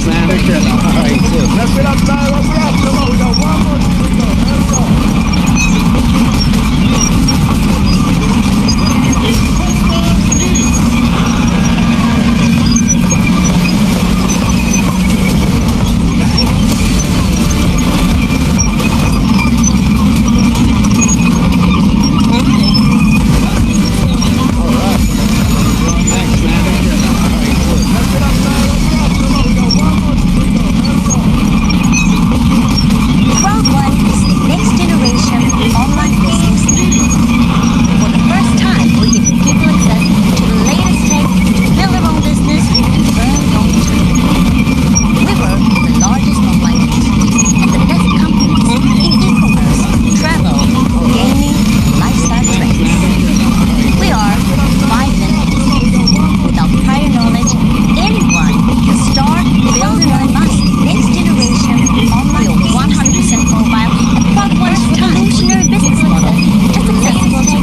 man. Take care now. All right, you too. Let's get outside. Let's get out. Come on, we got one more. Let's go. CROWD1 is the next generation online business. For the first time, we're giving people access to the latest tech to build their own business and earn long term. We work with the largest online entities and the best companies in e-commerce, travel, gaming, and lifestyle trends. We are 5 minutes. Without prior knowledge, anyone can start, build, and earn money. Next generation online 100% mobile and CROWD1's revolutionary business model. Just accessible to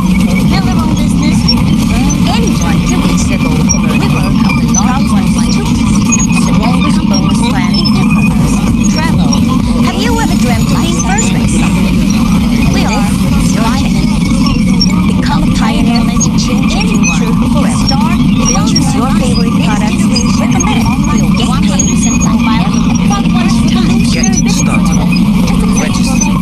build their own business and earn. Anyone can reach their goal. We work on the largest online ecosystem and the longest bonus plan in e-commerce, travel. Have you ever dreamt of being first in something? We are 5 minutes. Become a pioneer to change anyone. Start, build, choose your favorite products, recommend it. You'll get paid mobile and CROWD1's revolutionary business model. Just Register.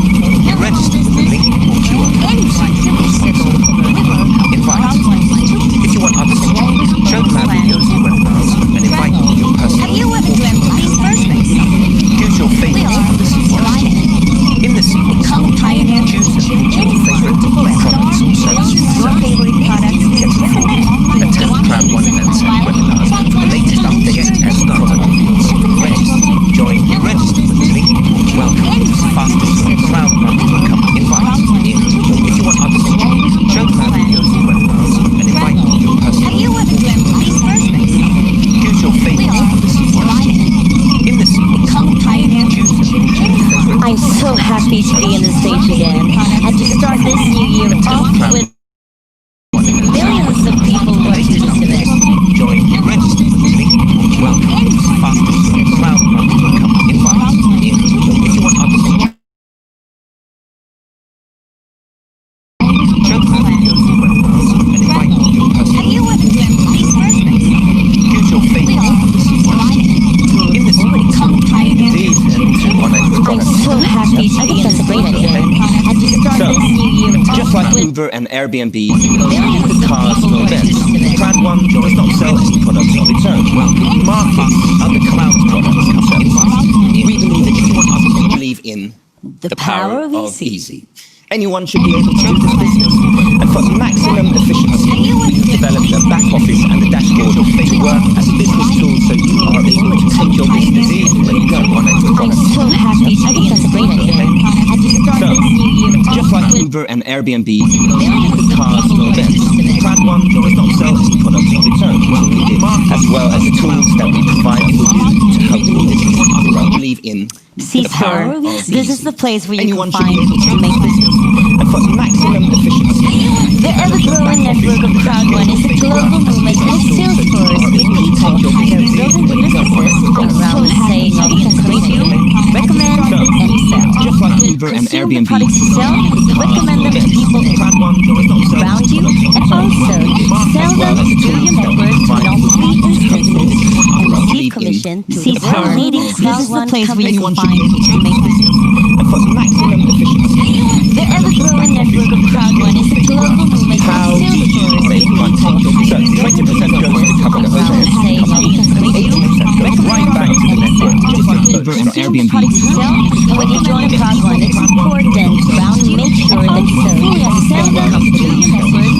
Register with the link or QR. anyone can reach their goal. We work on the Invite. CROWD1's If you want others to join, show them our videos and webinars and invite them to your personal Have you ever or dreamt of being first in something? Choose your We favorite are policy 5 policy. minutes. In the sequence, Become a pioneer to choose change your anyone. favorite products or services. Your favorite products, recommend it. Attend CROWD1 events and webinars for the latest updates and startup reviews. Register. Join. Register with the link. Welcome to the fastest growing cloud marketing company. Invite. If you want others to join, show them our videos and webinars and invite them to your personal Have you ever dreamt of being first in something? Choose your favorite policy policy. In the sequence, Become a pioneer to choose change your anyone. favorite I'm so happy to be in the stage again and to start this new year off with millions of people watching this event. Join. Register with the link. Welcome to the fastest growing cloud marketing company. Invite. If you want others to join, show them our videos and webinars and invite them to your personal Have you ever dreamt of being first in something? Choose your favorite policy policy. In the sequence, Become a pioneer these and one extra I'm products. so happy to be in the stage again and to start So, this new year Just off like with Uber and Airbnb, millions of cars people or watching events, this event. CROWD1 does not sell any products of its own. It markets other cloud products and services. We believe that if you want others to believe in The power of easy. anyone should be able to do this business. And for maximum efficiency, we've developed a back office and a dashboard to work as a business tool so you are able to take your business even when you don't want extra I'm products. so happy to be in the stage again and to start So, this new year Just off like with Uber and Airbnb, millions of cars people or events, watching this event. CROWD1 does not sell any products of its own, as well as the tools that we provide for you to help your business grow. Believe in See, the power sir, of this is easy. the place where you Anyone can should be find able to to make business. And for maximum efficiency, the ever-growing network of CROWD1 is a global movement and a sales force with people that are building businesses around the saying of consume, recommend, and sell. just like Uber and Consume the Airbnb, products you sell, recommend them to people CROWD1 does not sell around you, and also sell them through your network to non-free instances and receive commission to the world-leading CROWD1 company you find to make business. and for maximum efficiency. The ever-growing network of CROWD1 is a global movement How and do sales you force make with money? people So 20% goes to cover the overhead of the company, 80% goes right back to the network, just like Uber and Airbnb. products you sell, and when you join CROWD1, it's important to make sure that you fully understand the company,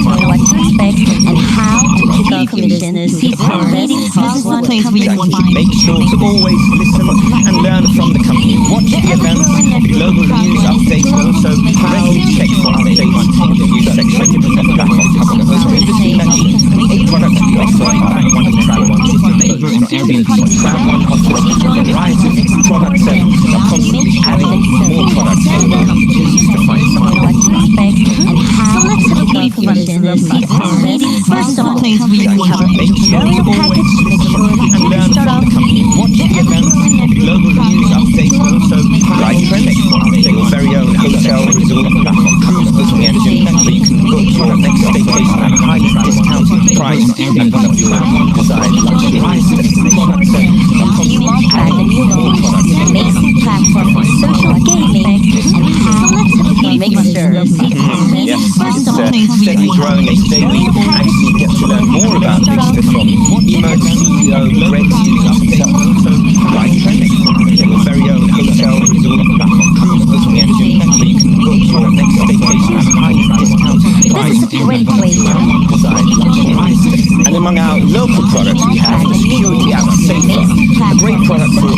know what to expect, and how to kick off your business. Our leading CROWD1 company Make sure to always listen and learn from the company. Watch the events, the global news updates, and also regularly check for updates in the news section. Back on cover the previously mentioned 8 products we offer are one of CROWD1's Airbnb. CROWD1 offers a variety of products and are constantly adding more products for the company to find someone what to expect, and how to kick off your business. First of all, we have a make sure to tutorial always package to make sure that and you learn can start from off the company. Watch the events,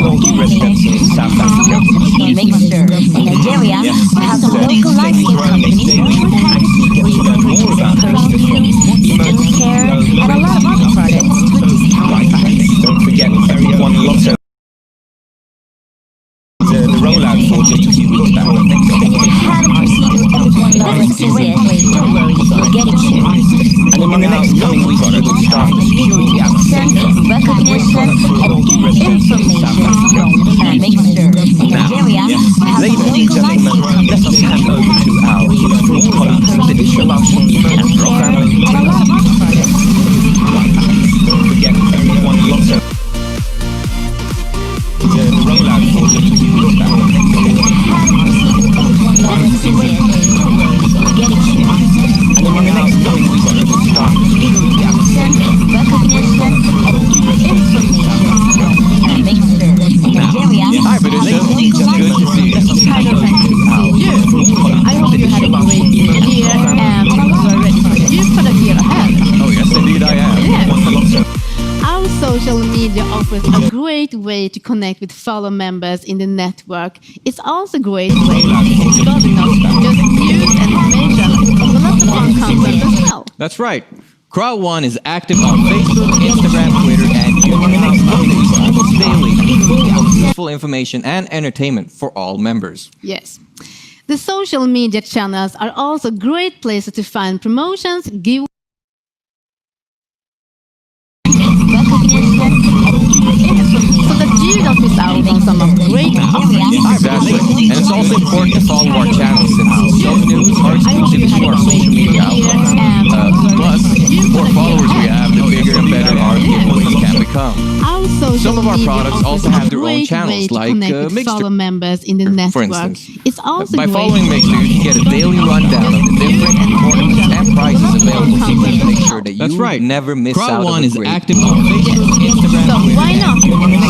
Northern residents in South Africa. Make sure in Nigeria we have some local lighting companies where you can more about perfumes, skincare, and a lot of other products to a discount. Don't forget everyone Lotto. The rollout for just a few weeks back. And if you haven't received everyone loves it yet, don't worry, you'll get it soon. And in the next coming weeks, we will start the security Recognition and information from the man. Make sure in Nigeria we have Ladies some and local lighting gentlemen, let us hand over to our beautiful colleagues, Division and Rockon. and a lot of other products. Don't forget everyone Lotto. The rollout for just a few weeks back. And if you haven't received everyone loves it yet, don't worry, you'll get it soon. And in the next coming weeks, we will start the security Recognition and information from the man. Make sure in Nigeria Hi, we have Patricia. some local Good to see you. Hi, thank you to see you. I hope you had a great year and you are ready for the new product year ahead. Oh, yes, indeed I am. Our social media offers a great way to connect with fellow members in the network. It's also a great way to discover not just news and information, but lots of fun content as well. That's right. CROWD1 is active on Facebook, Instagram, Twitter, and YouTube. Updates almost daily, full of useful information and entertainment for all members. Yes. The social media channels are also great places to find promotions, giveaways, so that you don't miss out on some of the great Exactly. And it's also important to follow our channels since some news are exclusive to our social media outlets. Plus, the more followers we have, the bigger and better our giveaways can become. Some of our products also have their own channels, like fellow Mixter, members in the network. for instance. It's also By great following Mixter, you can get a daily rundown of the different tournaments and prizes available to you to make sure that you never miss out on CROWD1 the is great. active on Facebook, Instagram, So why not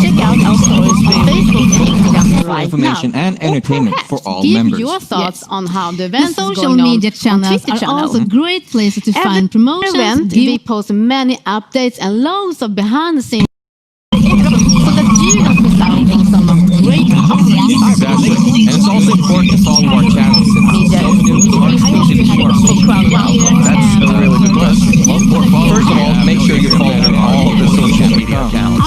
check out our stories on Facebook and Instagram right Information now? and entertainment for all Give members. your thoughts on how the The events social going on media channels Twitter are channel. also great places to find promotions. Event, we post many updates and loads of behind the scenes so that you don't miss out on some of the great Exactly. And it's also important to follow our channels since some news are exclusive to our social media outlets. That's a really good plus. First of all, make sure you're following all of the social media accounts.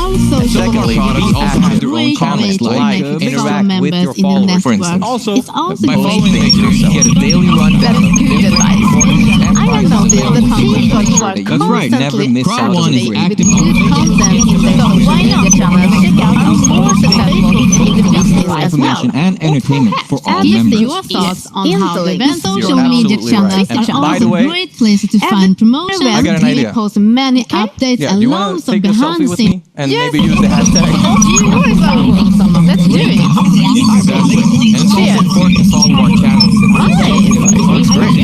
Secondly, we also have their own channels like interact with your followers, for instance. Also, It's also By great. following Mixer, you get a daily rundown of the different tournaments and I have prizes noticed that available to you people to make who sure are that you right, never miss out on CROWD1 the is great. active good content in the social media channels. Check out our more successful in the business as well. Information and entertainment for all Give members. your thoughts on how the events social You're media absolutely channels right. And are by also the way, great places to find promotions. I got an We idea. post many updates Yeah, and do you want loads to of take a behind selfie the with scenes. me and maybe use the hashtag? Let's do it. Exactly. And it's also important to follow our channels. It's great.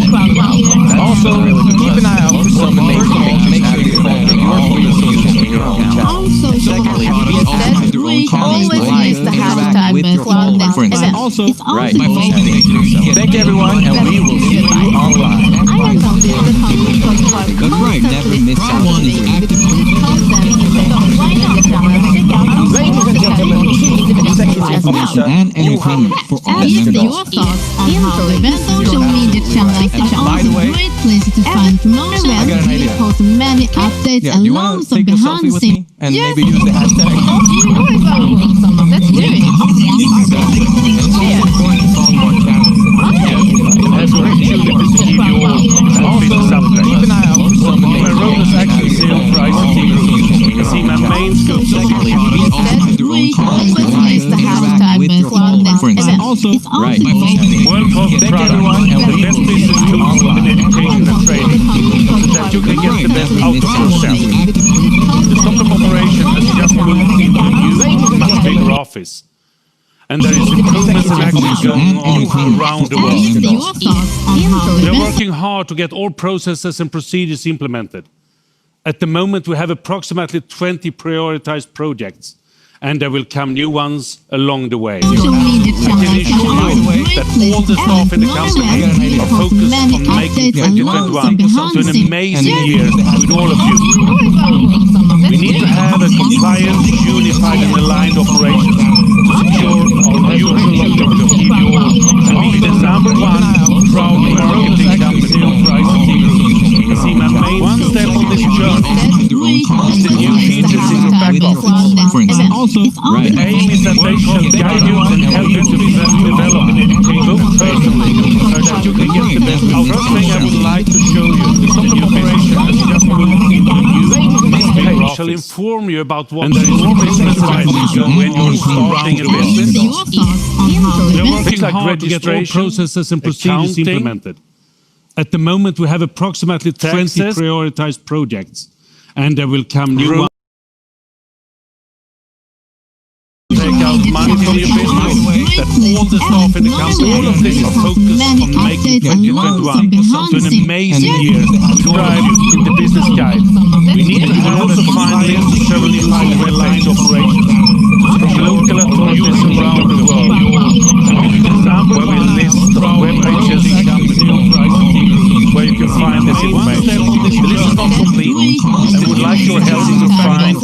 Also, keep an eye out for some amazing pictures. Make sure you're following your social media channel. Secondly, we also have their own channels Always like use the interact hashtag with your followers, for instance. also, It's also Right. great. Thank you, everyone, and we will see you online. I have noticed that people who are That's right, never constantly miss out. CROWD1 is active on good content in the social media channels. Check out our Ladies more and gentlemen, successful in the business executive as well. producer And entertainment for all Give members. your thoughts on how the events social media channels are By the also way, great places to find promotions. I got an We idea. post many updates Yeah, and do you want loads to of take a behind selfie the with scenes. me and maybe use the hashtag? Let's do it. It's also important to follow our channels. That's an opportunity to give you all a business update. Keep an eye out for some My amazing role is actually pictures. SEO for ICT Group. You see, my main scope is Secondly, we also have their own channels Always like use the interact hashtag with your followers, for instance. Also, It's also Right. great. world-class Thank products, everyone, and we best will business see you tools in online. education and training, so that you can get the best out of yourself. The Stockholm operation has just moved into a new, much bigger office. And there is improvements and actions going on around the Give world. your thoughts on how the We are events working hard to get all processes and procedures implemented. At the moment, we have approximately 20 prioritized projects, and there will come new ones along the way. Social media I can channels assure you that all the staff in the company are focused on making 2021 an amazing year with all of you. We need to have a compliant, unified and aligned operation to secure our mutual long-term goal and be the number one crowd marketing company for ICT Group. See, my main one step on this journey is the new features in your back office. The aim is that they shall guide you and help you to develop both personally so that you can get the best out. First thing I would like to show you is the new operation has just moved into a new page. Shall inform you about what the business is when you're starting a business. Things like registration, processes and procedures accounting, implemented. At the moment, we have approximately 20 taxes, prioritized projects, and there will come new ones. take out money from your business, that all the staff in the company, all of this is focused on making 2021 an amazing year. Described in the business guide. We need to have a finally certified well-aligned operation from local authorities around the world. Where we list web pages where you can find this information. The list is not complete, and would like your help to find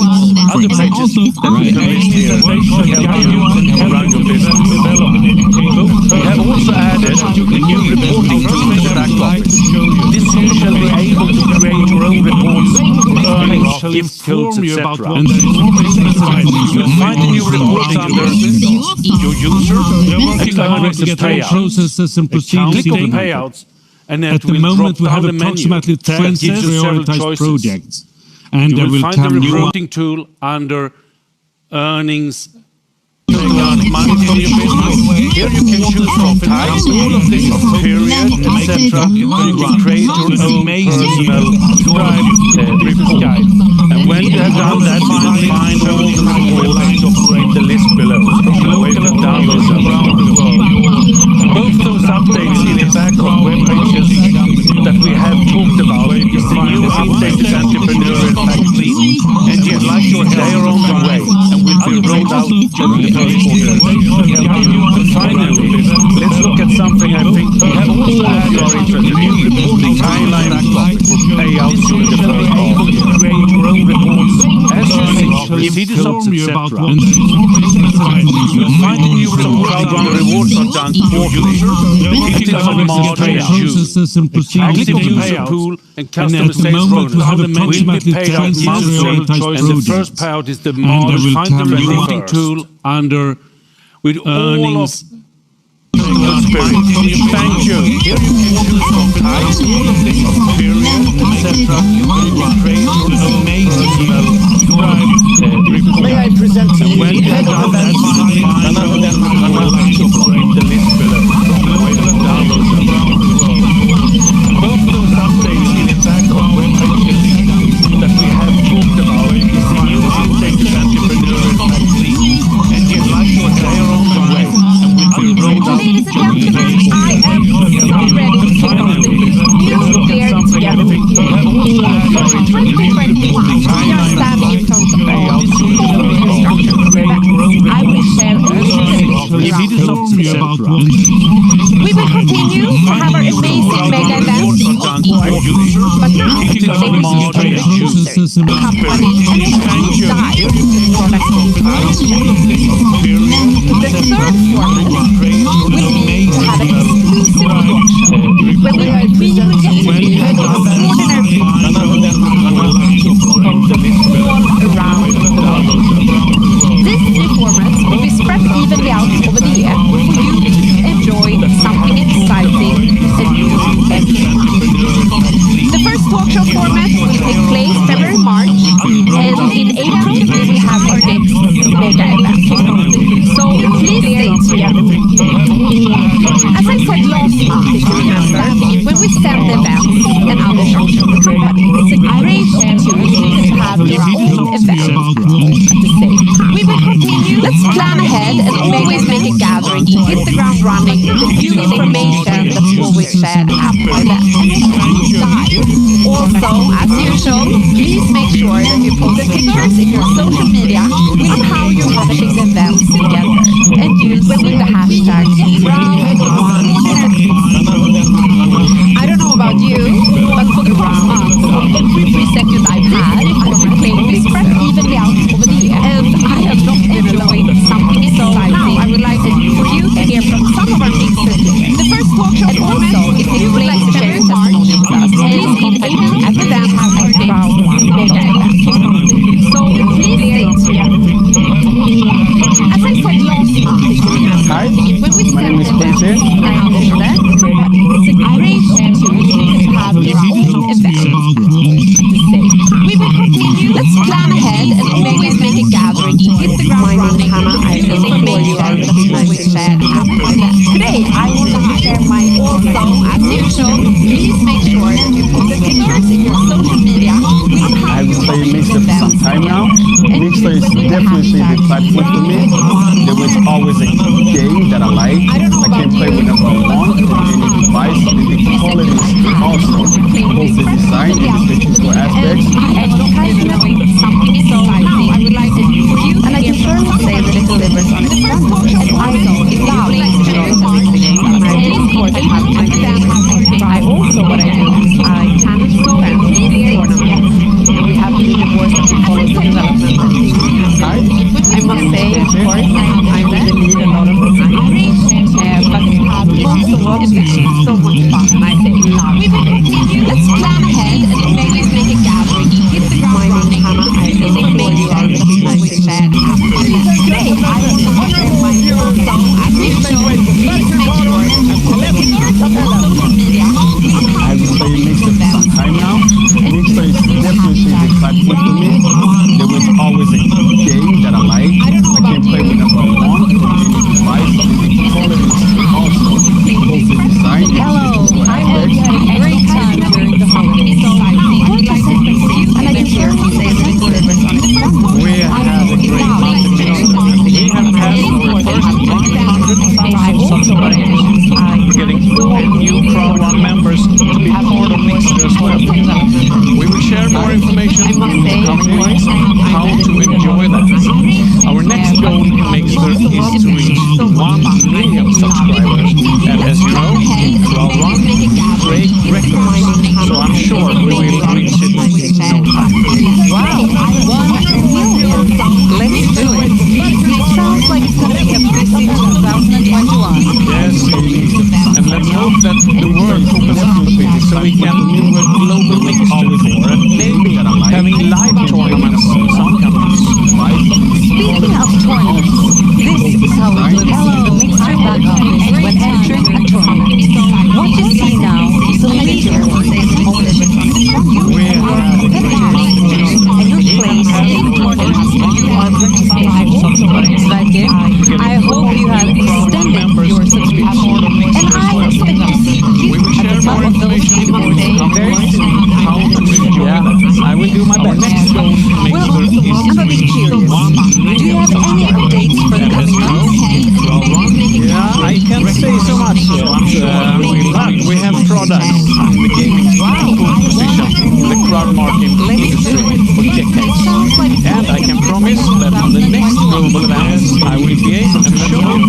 other pages that we can list here to help you run your business. We have also added a new reporting tool to the back office. This you shall be able to create your own reports, earnings, gift codes, etc. You'll find the new reports under your user and earnings and payouts. Processes and procedures Click on implemented. payouts, and then At the moment, we have approximately 20 prioritized projects, and You there will will find the come new ones. reporting tool under earnings. To earn money from your business. Here you can choose from types, all of this period, etc. You can create your own personal report guide. And when you have done that, you will find all the reports in the list below, where you can download them around the world. Both those updates in the back of web pages that we have talked about is the new updated entrepreneurial factory, and yet like your they are on the way and will be rolled out during the first quarter. And finally, let's look at something I think we have also added to our interest, new reporting timeline for payouts during the first half. Create your own reports as you see the codes, etc. You'll find the new CROWD1 rewards are done quarterly. 15th of March and June. Processes and procedures Active user implemented. pool and And customer at the sales moment, we have bonus will be approximately paid out 20 monthly, prioritized and the projects. first payout is the And there March. will Find the come new reporting ones. tool under with all of Earnings. spirit. Thank you. Here you can choose from types, all of this period, etc. You can create your own personal report. May I present to you When the you head have of done that, events, find none other than the list below. Where you can download them around the world. Both those updates in the back of web pages that we have talked about is the new updated entrepreneurial factory, and yet like your they are on the way and will be rolled out. Ladies and gentlemen, I am so ready to kick off the new year together with you. For 2021, we are standing in front of a full restructure program. I will share information around Tell me about one. We will continue to have our amazing mega events, of course, but now they will be taken closer to the company and also dive product information. The third format will be to have an exclusive workshop where we will get to meet extraordinary people from all around the world. These three formats will be spread evenly out over the year for you to enjoy something exciting and new every month. The first talk show format will take place February, March, and in April we will have our next mega event. So please stay together with you. As I said last month, if you remember, when we send events and other shows from the company, it's a great opportunity to have your own event at the same time. We will continue. Let's plan ahead and always make a gathering to hit the ground running with the new information that's always shared after the event. Also, as usual, please make sure that you post pictures in your social media on how you have use the hashtag CROWD1 I don't know about you, but for the past month, every 3 seconds I've had, I've claimed this spread evenly out over the year, and I have not been alone. So now I would like for you to hear from some of our listeners. The first talk show, and also if you would like to share your testimony with us, please contact me at the dance at CROWD1 ROCKON. So please stay tuned. As I said last month, Hi, when we my name is Quincy. it's a great opportunity to have your own event. We will continue. Let's plan ahead and always make a gathering to hit the ground running. I Today, I want to share my also, as usual, please make sure you put the pictures in your social media. I would say Mixer for some time now. Mixer is definitely the platform for me. There was always a game that I like. I can play whenever I want on any device. The quality is awesome. Both the design and the technical aspects. So I would like to for you, and I can surely say that it delivers on its promises. And I know it's loud. I also what I do is I manage the events tournaments. We have to do the voice that we follow the development. I must say, of course, I really need a lot of the time. But most of all, it's so much fun, and I think let's plan ahead and maybe make a gathering. Hit the ground running. I really make sure we share. Today, I want to share my also, as usual, please make sure I would say Mixer for some time now. Mixer is definitely the platform for me. There was always a game that I like. I can play whenever I want on any device. The quality is awesome. Both the design and the technical I hope you had a great time during the holidays. And I can surely say that it delivers on its promises. We had a great month in Mixer. We have passed our first 100,000 subscribers. We're getting all new CROWD1 members to be part of Mixer as well. We will share more information in the coming weeks how to enjoy that. Our next goal in Mixer is to reach 1 million subscribers. And as you know, CROWD1 break records. So I'm sure we will reach it in no time. Wow, 1 million. Let's do it. It sounds like it's going to be a busy 2021. Yes, and let's hope that the world opens up a bit so we can do a global Mixer tour and maybe having live tournaments in some countries. Speaking of tournaments, this is how we will the Mixer back office when entering a tournament. What you see now is a leader We have a great month in Mixer. and your place in the tournament you are participating. I hope you have extended your subscription, and I expect to see you at the top of those Very soon. How to enjoy that. I will do my best. Next goal in Well, Mixer is I'm a bit curious. Do you have any updates for the coming months? Yeah, I can't say so much yet. But we have products in the gaming position in the crowd marketing industry for decades. And I can promise that on the next global event, I will be able to show you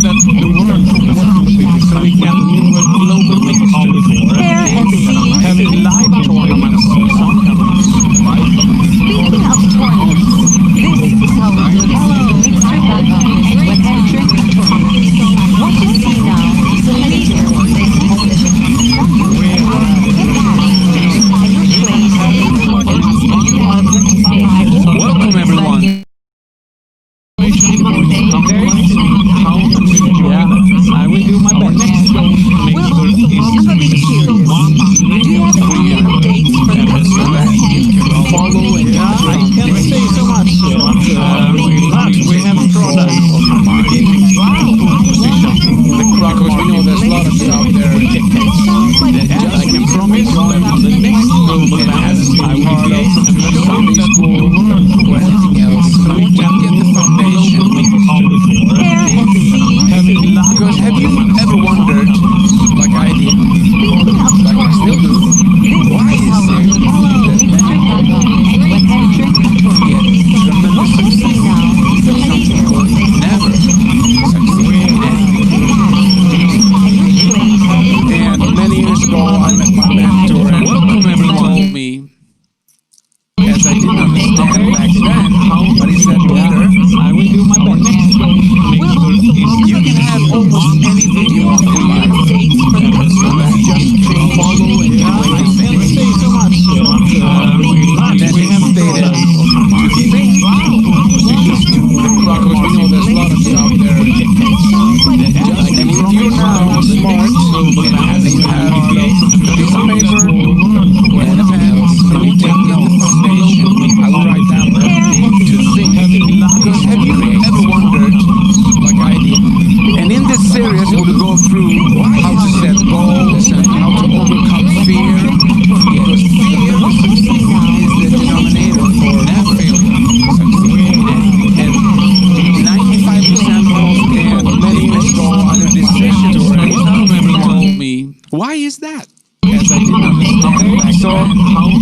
Why is that? As I didn't understand. So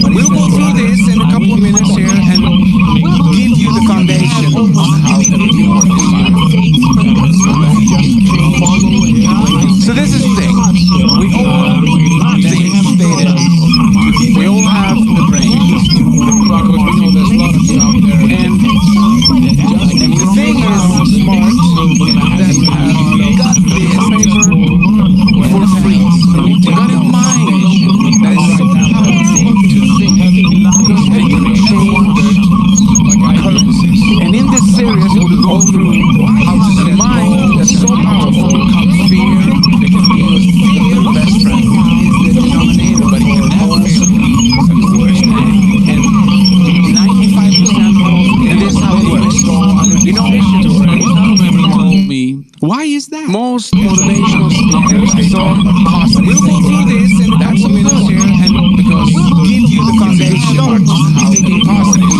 we'll go through this in a couple of minutes here and we'll give you the foundation on how everything works. So this is the thing. We all stated. We all have the brain. Because we know there's a lot of you out there. And the thing is smart that got this paper for free. You got in mind that is so powerful to think because they can change currencies. And in this series we will go through how to set mind that's so powerful becomes fear. They can be fear best friend is the denominator, but it can never fail. And 95% and this is how it works. You know, told me, why is that? Most motivational speakers I saw possible. We'll go through this and that's what we know here and because we'll give you the foundation on how to be positive.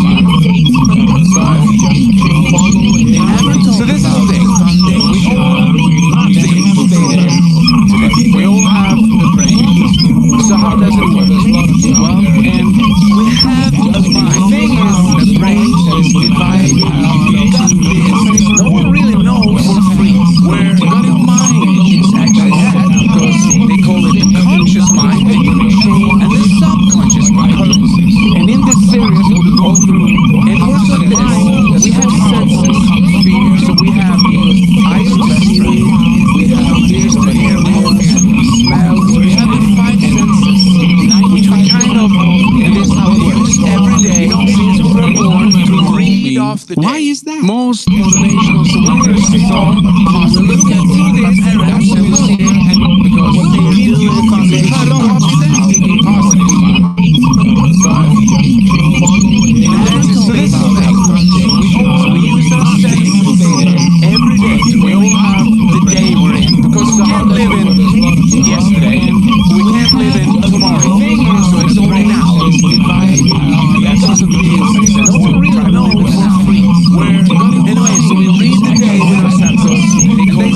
So this is the thing. We all have the brain. So how does it work? Well, and we have a mind. The thing is, the brain is divided. No one really knows for free where the mind is actually at because they call it the conscious mind and the subconscious mind. And in this series we will go through and also this we have senses fear, so we have eyes to see, we have ears to hear, we have smell, so we have the five senses which we kind of, and this is how it works every day since we were born to read off the day. Why is that? Most motivational, so when we're so positive, look at through this that's what we see and because they give you the foundation try to copy them thinking positive. So this is the thing. So we use our senses every day. We all have the day we're in because we can't live in yesterday and we can't live in tomorrow. So it's right now. That's also the real success. No one really knows where. Anyway, so we read the day with our senses. They call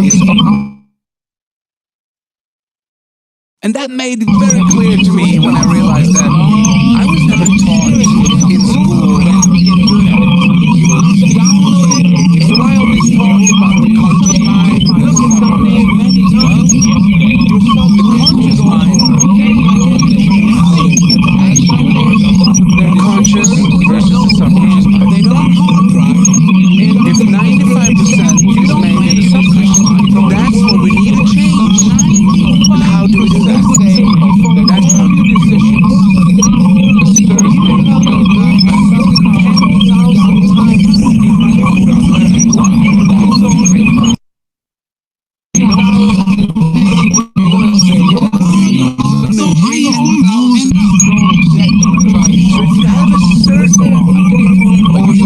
is. And that made it very clear to me when I realized that I was never taught in school. So I always talk about the conscious mind. The conscious mind. Conscious versus the subconscious mind. They don't. If 95% is made in the subconscious mind, that's what we need to change. And how do we do that? That's how you decisions.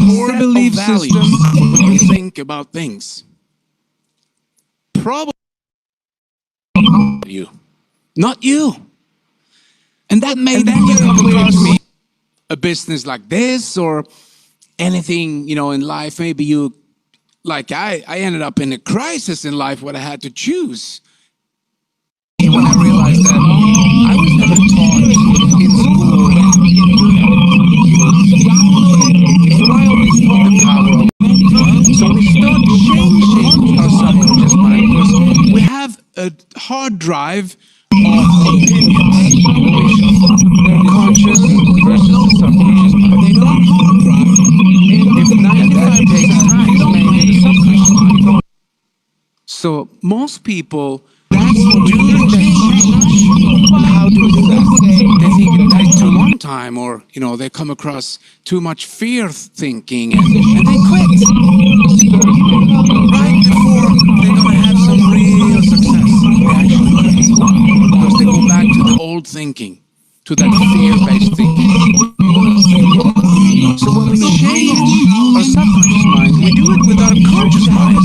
Core belief system when you think about things. Probably you, not you. And that made it very clear to me. A business like this or anything, you know, in life, maybe you, like I ended up in a crisis in life where I had to choose. When I realized that I was never taught in school. So I always taught the power of. So we start changing our subconscious mind because we have a hard drive of opinions. Conscious versus the subconscious mind. They don't hard drive. If 95% is made in the subconscious mind. So most people, that's what we do to change. How do we do that? They think it takes too long time, or you know, they come across too much fear thinking, and they quit right before they're gonna have some real success. They actually quit because they go back to the old thinking, to that fear-based thinking. So when we change our subconscious mind, we do it with our conscious mind.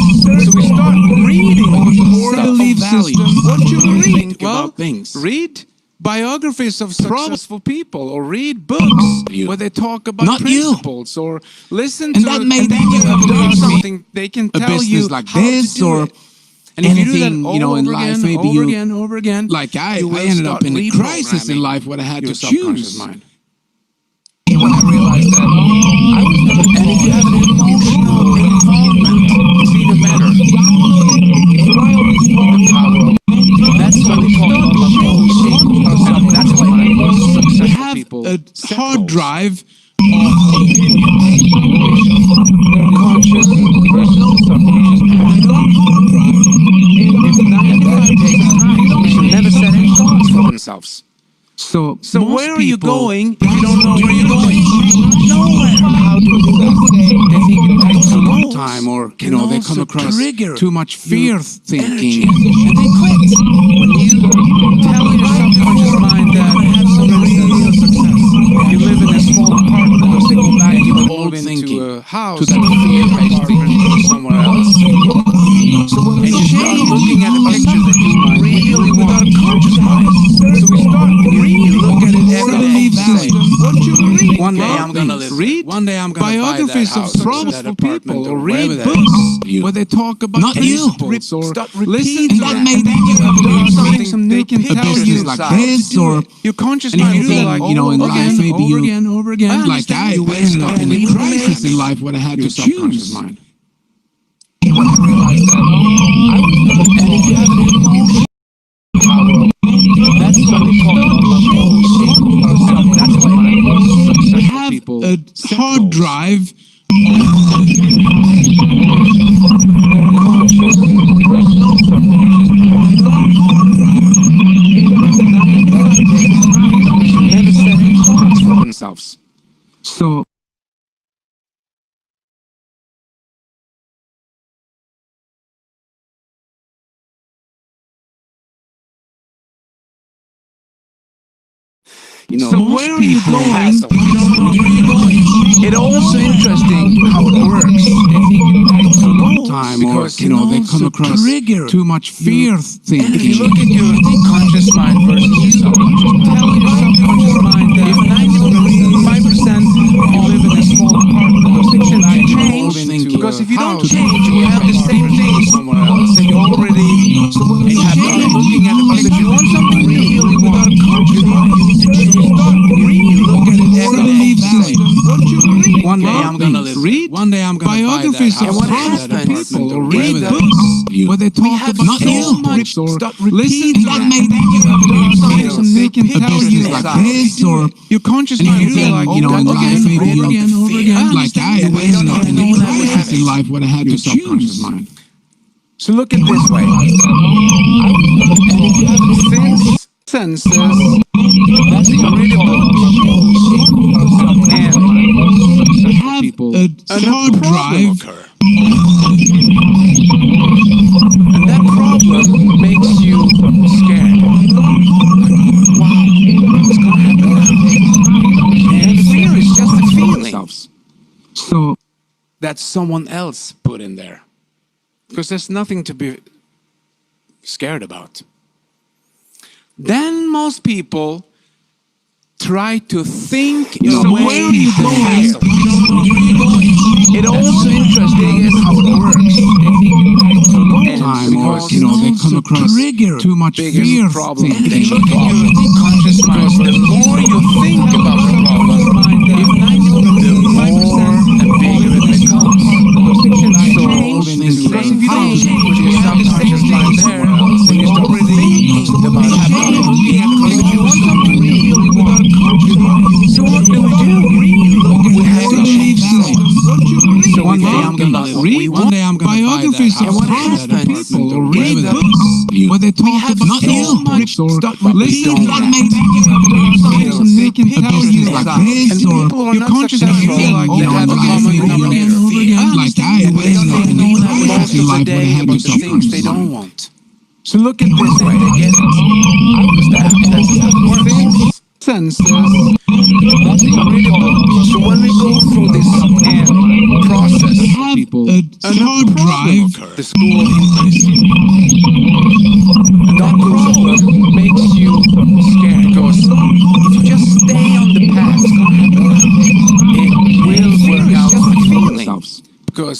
So we start reading core belief system. What should we read? Well, read biographies of successful people, or read books where they talk about not principles, or listen to that made them have done something. They can tell you like this, or and if you do that you know, in life, maybe you over again, like I ended up in a crisis in life where I had to choose. When I realized that I was never, and if you have an emotional involvement, it's even better. The power of. That's what we talk about changing. That's why most successful people have a hard drive of opinions. Conscious versus subconscious. If 95% should never set any goals for themselves. So where are you going if you don't know where you're going? Nowhere. How do you do that? They think it takes too long time, or you know, they come across too much fear thinking, and they quit. When you tell your subconscious mind that I have some real success, you live in a small apartment because they go back to the old thinking, to a house, to that fear-based thinking somewhere else. So when we start looking at a picture that you really want, conscious mind, so we start really look at it every day. What should we read? One day I'm gonna read. One day I'm gonna biographies of successful people, or read books where they talk about principles, or listen to that made you have done something. They can tell you like this, or your conscious mind will like, you know, in life maybe you over again. Like I ended up in a crisis in life where I had to choose. When I realized that I was never, and if you have an emotional power, that's what we talk about changing. That's why most successful people have a hard drive. Never set goals for themselves. So. You know, so where are you going? It's also interesting how it works. It takes a long time, because you know, they come across too much fear thinking. And if you look at your conscious mind versus your subconscious, tell your subconscious mind that if 95% you live in a small apartment, because it should change. Because if you don't change, you will have the same thing somewhere else, and you already talk about so much stuff. stuff. Listen to That them. made And they can tell you like this, or your conscious and mind you will be can, like, you know, in life, maybe over again, like I wasn't in any crisis in life when I had your subconscious mind. So look at this way. Since senses, that's incredible. We have a hard drive. And that problem makes you scared. Wow, what's going to happen now? And fear is just a feeling. So That someone else put in there. Because there's nothing to be scared about. Then most people try to think in a way. where are you going? It also interesting is how it works. Time, or you know, they come across too much fear. Problem. Conscious mind. The more you think about the problem, the more and bigger it becomes. So if you don't put your subconscious mind there, then you start thinking about happening. If you want something really without conscious mind, so what do? We have to achieve something. So one day I'm gonna read. One day I'm gonna Biographies of people or read books where they talk about so much stuff. listen to them. And they can tell you like this, or your consciousness feel like they have a common denominator. Like I wasn't in any crisis in life when I had your subconscious they mind. don't want. So look at this way again. That's senses. That's incredible. So when we go through this process, People, a hard drive. the school increase. And that problem makes you scared because if you just stay on the path, it will work out the feeling. Because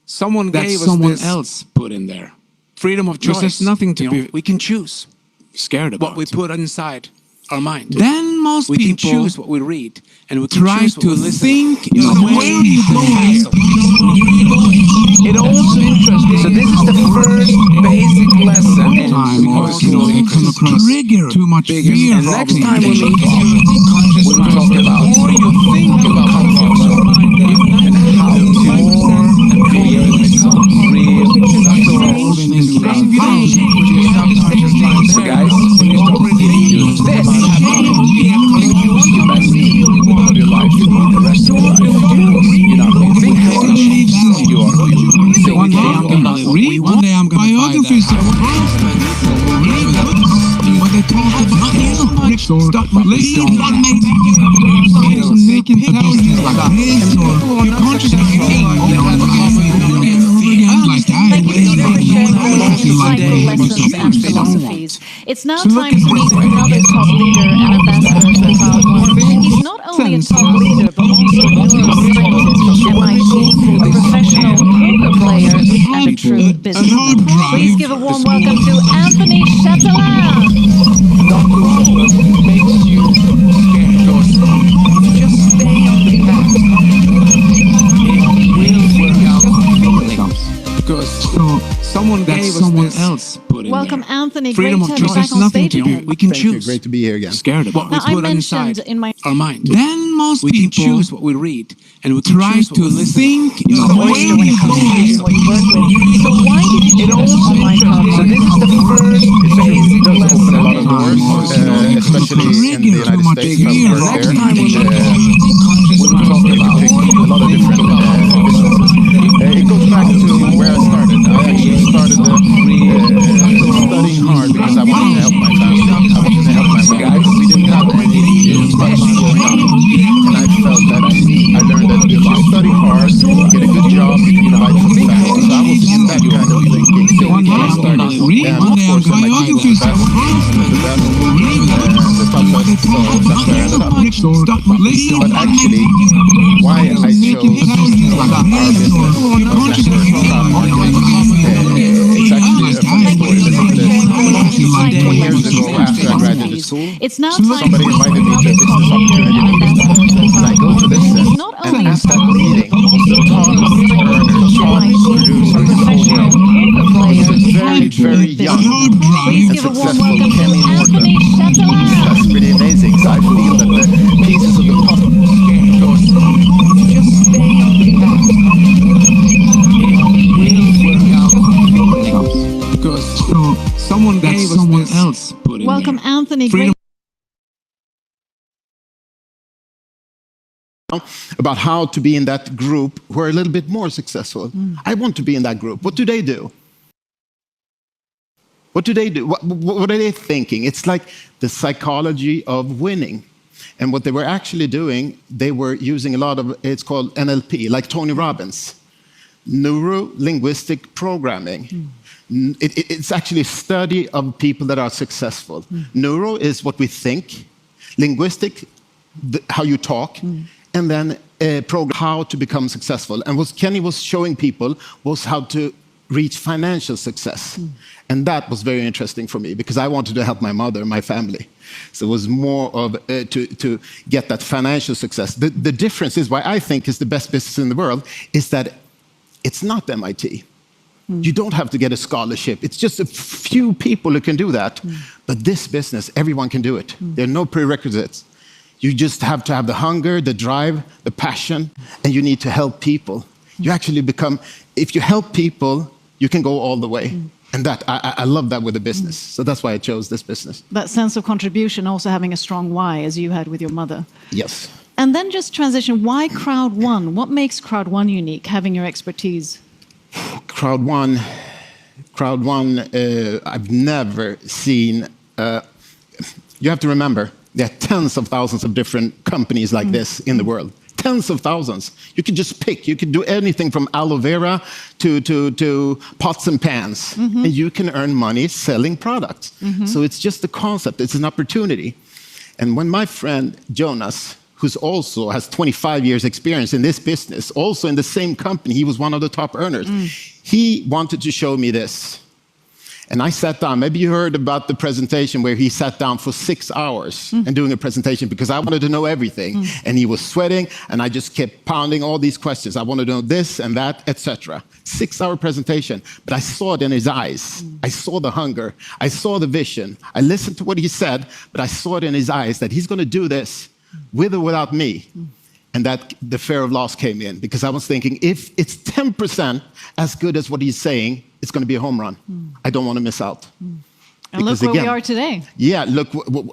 someone gave us someone else put in there. Freedom of choice. There's nothing to be. We can choose scared about what we put inside our mind. Then most we people can choose what we read, and we can try to think in a way. Where are you going? It also interesting. So this is the first basic lesson. Time, or you know, they come across too much fear. And next time we meet, we will talk about the more you think about conscious and how to and fear becomes real. So guys, when you start reading this, if you want the best of your life, the rest of your life, you're not going to think how you are who you think. One day I'm gonna read. One day I'm gonna biographies of where they talk about listen to them. And they can tell you like this, or your consciousness feel like they have a common denominator. Like I It's now time to meet another top leader and ambassador for CROWD1. He's not only a top leader, but also a neuroscientist from MIT, a professional poker player, and a true businessman. Please give a warm welcome to Anthony Chatelain. That problem makes you scared because if you just stay on the path, it will work out feelings. Because someone gave us someone else put in Welcome, there. Anthony. Freedom Great of to have you choice. back on Nothing stage to do. again. We can Thank you. choose. Great to be here again. Scared about Now, what I we put inside mentioned in my our mind. Then most We can people choose what we read, and we can try choose what to we listen. think in a oyster way. when it comes to choosing what you work with. So why did you choose online So courses? this is the first basic It does open a lot of lesson. doors, especially in the United States. I Fear. work Next there. time we meet, We will talk about a lot of different businesses. It goes back to where I started. I actually started studying hard because I wanted to help my family. I wanted to help my mom. We didn't have any funds growing up. And I felt that I learned that if you study hard, get a good job, you can provide for the family. So I was in that kind of thinking. So One day when I I'm started, gonna read. and One of day I'm course gonna MIT was the best, the toughest, so that's where I ended up. But actually, why I chose our business, network marketing, it's actually a funny story. Listen to this. 20 years ago, after I graduated school, It's now time somebody to meet invited me to a another top business leader opportunity and meeting. ambassador for And I go to this CROWD1. Not and only a at that top leader, meeting, the top earner, top producer in the whole world. professional poker player, He was very young, Please give a warm welcome to Anthony Chatelain. that's pretty amazing. So I feel that the pieces of the puzzle. Just stay on the path. It will work out because someone gave us someone this. else put in Welcome, there. Anthony. Freedom. About how to be in that group who are a little bit more successful. I want to be in that group. What do they do? What do they do? What are they thinking? It's like the psychology of winning. And what they were actually doing, they were using a lot of, it's called NLP, like Tony Robbins, neuro-linguistic programming. It's actually a study of people that are successful. Neuro is what we think, linguistic, how you talk, and then program how to become successful. And what Kenny was showing people was how to reach financial success. And that was very interesting for me because I wanted to help my mother, my family. So it was more of to get that financial success. The difference is why I think is the best business in the world is that it's not MIT. You don't have to get a scholarship. It's just a few people who can do that. But this business, everyone can do it. There are no prerequisites. You just have to have the hunger, the drive, the passion, and you need to help people. You actually become, if you help people, you can go all the way. And that, I love that with the business. So that's why I chose this business. That sense of contribution, also having a strong why, as you had with your mother. Yes. And then just transition, why CROWD1? What makes CROWD1 unique, having your expertise? CROWD1, I've never seen, you have to remember, there are tens of thousands of different companies like this in the world. Tens of thousands. You can just pick. You can do anything from aloe vera to pots and pans. And you can earn money selling products. So it's just a concept. It's an opportunity. And when my friend Jonas, who's also has 25 years experience in this business, also in the same company, he was one of the top earners. He wanted to show me this. And I sat down. Maybe you heard about the presentation where he sat down for 6 hours and doing a presentation because I wanted to know everything. And he was sweating, and I just kept pounding all these questions. I wanted to know this and that, etc. 6-hour presentation, but I saw it in his eyes. I saw the hunger. I saw the vision. I listened to what he said, but I saw it in his eyes that he's going to do this with or without me. And that the fear of loss came in because I was thinking, if it's 10% as good as what he's saying, it's going to be a home run. I don't want to miss out. And look where we are today. Yeah, look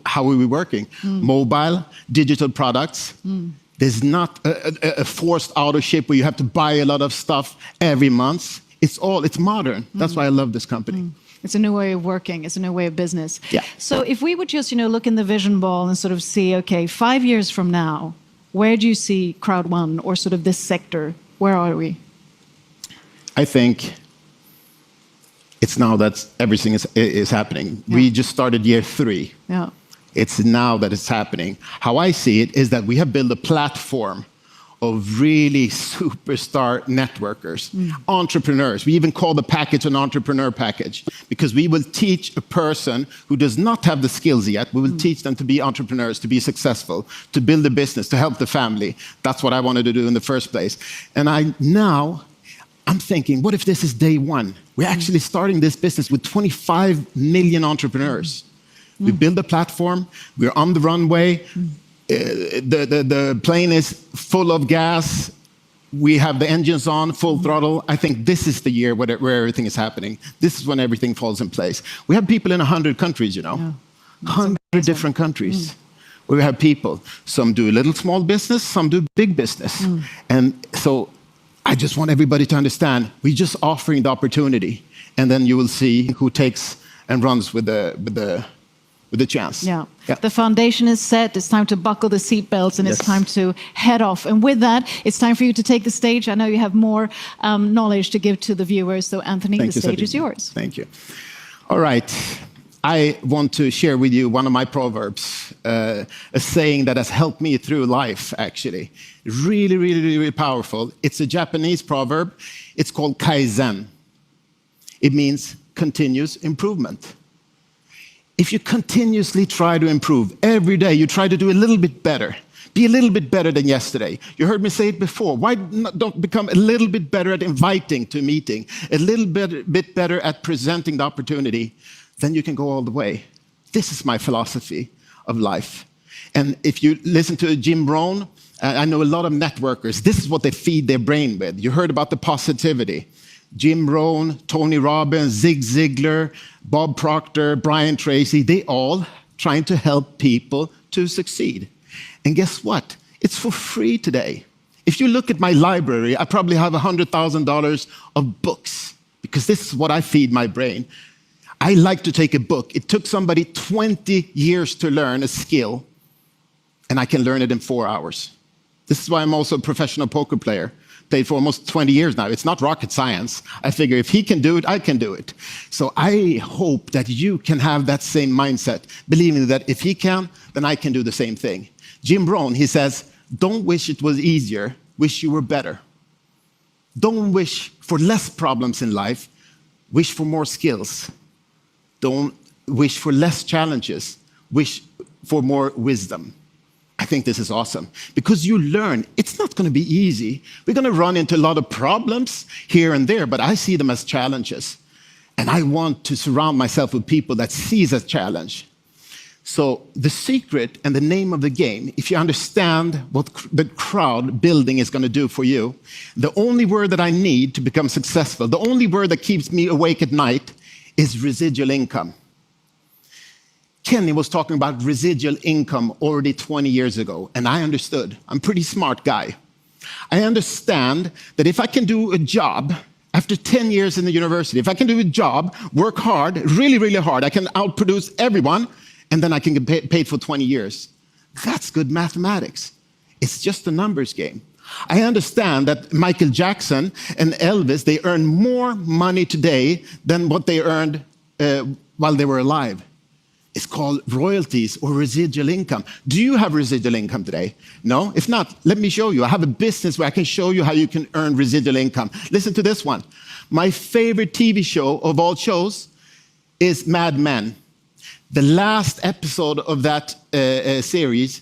how are we working. Mobile, digital products. There's not a forced auto-ship where you have to buy a lot of stuff every month. It's modern. That's why I love this company. It's a new way of working. It's a new way of business. Yeah. So if we would just, look in the vision ball and sort of see, okay, 5 years from now, where do you see CROWD1 or sort of this sector? Where are we? I think it's now that everything is happening. Yeah. We just started year 3. Yeah. It's now that it's happening. How I see it is that we have built a platform of really superstar networkers, entrepreneurs. We even call the package an entrepreneur package because we will teach a person who does not have the skills yet, we will teach them to be entrepreneurs, to be successful, to build a business, to help the family. That's what I wanted to do in the first place. And I'm thinking, what if this is day 1? We're actually starting this business with 25 million entrepreneurs. We build a platform, we're on the runway, the plane is full of gas, we have the engines on, full throttle. I think this is the year where everything is happening. This is when everything falls in place. We have people in 100 countries, 100 different countries. Where we have people. Some do a little small business, some do big business. And so I just want everybody to understand, we're just offering the opportunity. And then you will see who takes and runs with the chance. Yeah. The foundation is set. It's time to buckle the seatbelts, and it's time to head off. And with that, it's time for you to take the stage. I know you have more knowledge to give to the viewers. So, Anthony, the stage is yours. Thank you. All right. I want to share with you one of my proverbs, a saying that has helped me through life, actually. Really, really, really powerful. It's a Japanese proverb. It's called Kaizen. It means continuous improvement. If you continuously try to improve every day, you try to do a little bit better, Be a little bit better than yesterday. You heard me say it before. Why don't become a little bit better at inviting to a meeting, a little bit better at presenting the opportunity, then you can go all the way. This is my philosophy of life. And if you listen to Jim Rohn, I know a lot of networkers, this is what they feed their brain with. You heard about the positivity. Jim Rohn, Tony Robbins, Zig Ziglar, Bob Proctor, Brian Tracy, they all trying to help people to succeed. And guess what? It's for free today. If you look at my library, I probably have $100,000 of books because this is what I feed my brain. I like to take a book. It took somebody 20 years to learn a skill, and I can learn it in 4 hours. This is why I'm also a professional poker player. Played for almost 20 years now. It's not rocket science. I figure if he can do it, I can do it. So I hope that you can have that same mindset, believing that if he can, then I can do the same thing. Jim Rohn, he says, don't wish it was easier, wish you were better. Don't wish for less problems in life, wish for more skills. Don't wish for less challenges, wish for more wisdom. I think this is awesome because you learn it's not going to be easy. We're going to run into a lot of problems here and there, but I see them as challenges. And I want to surround myself with people that sees a challenge. So the secret and the name of the game, if you understand what the crowd building is going to do for you, the only word that I need to become successful, the only word that keeps me awake at night is residual income. Kenny was talking about residual income already 20 years ago, and I understood. I'm a pretty smart guy. I understand that if I can do a job after 10 years in the university, if I can do a job, work hard, really, really hard, I can outproduce everyone, and then I can get paid for 20 years. That's good mathematics. It's just a numbers game. I understand that Michael Jackson and Elvis, they earn more money today than what they earned while they were alive. It's called royalties or residual income. Do you have residual income today? No? If not, let me show you. I have a business where I can show you how you can earn residual income. Listen to this one. My favorite TV show of all shows is Mad Men. The last episode of that series,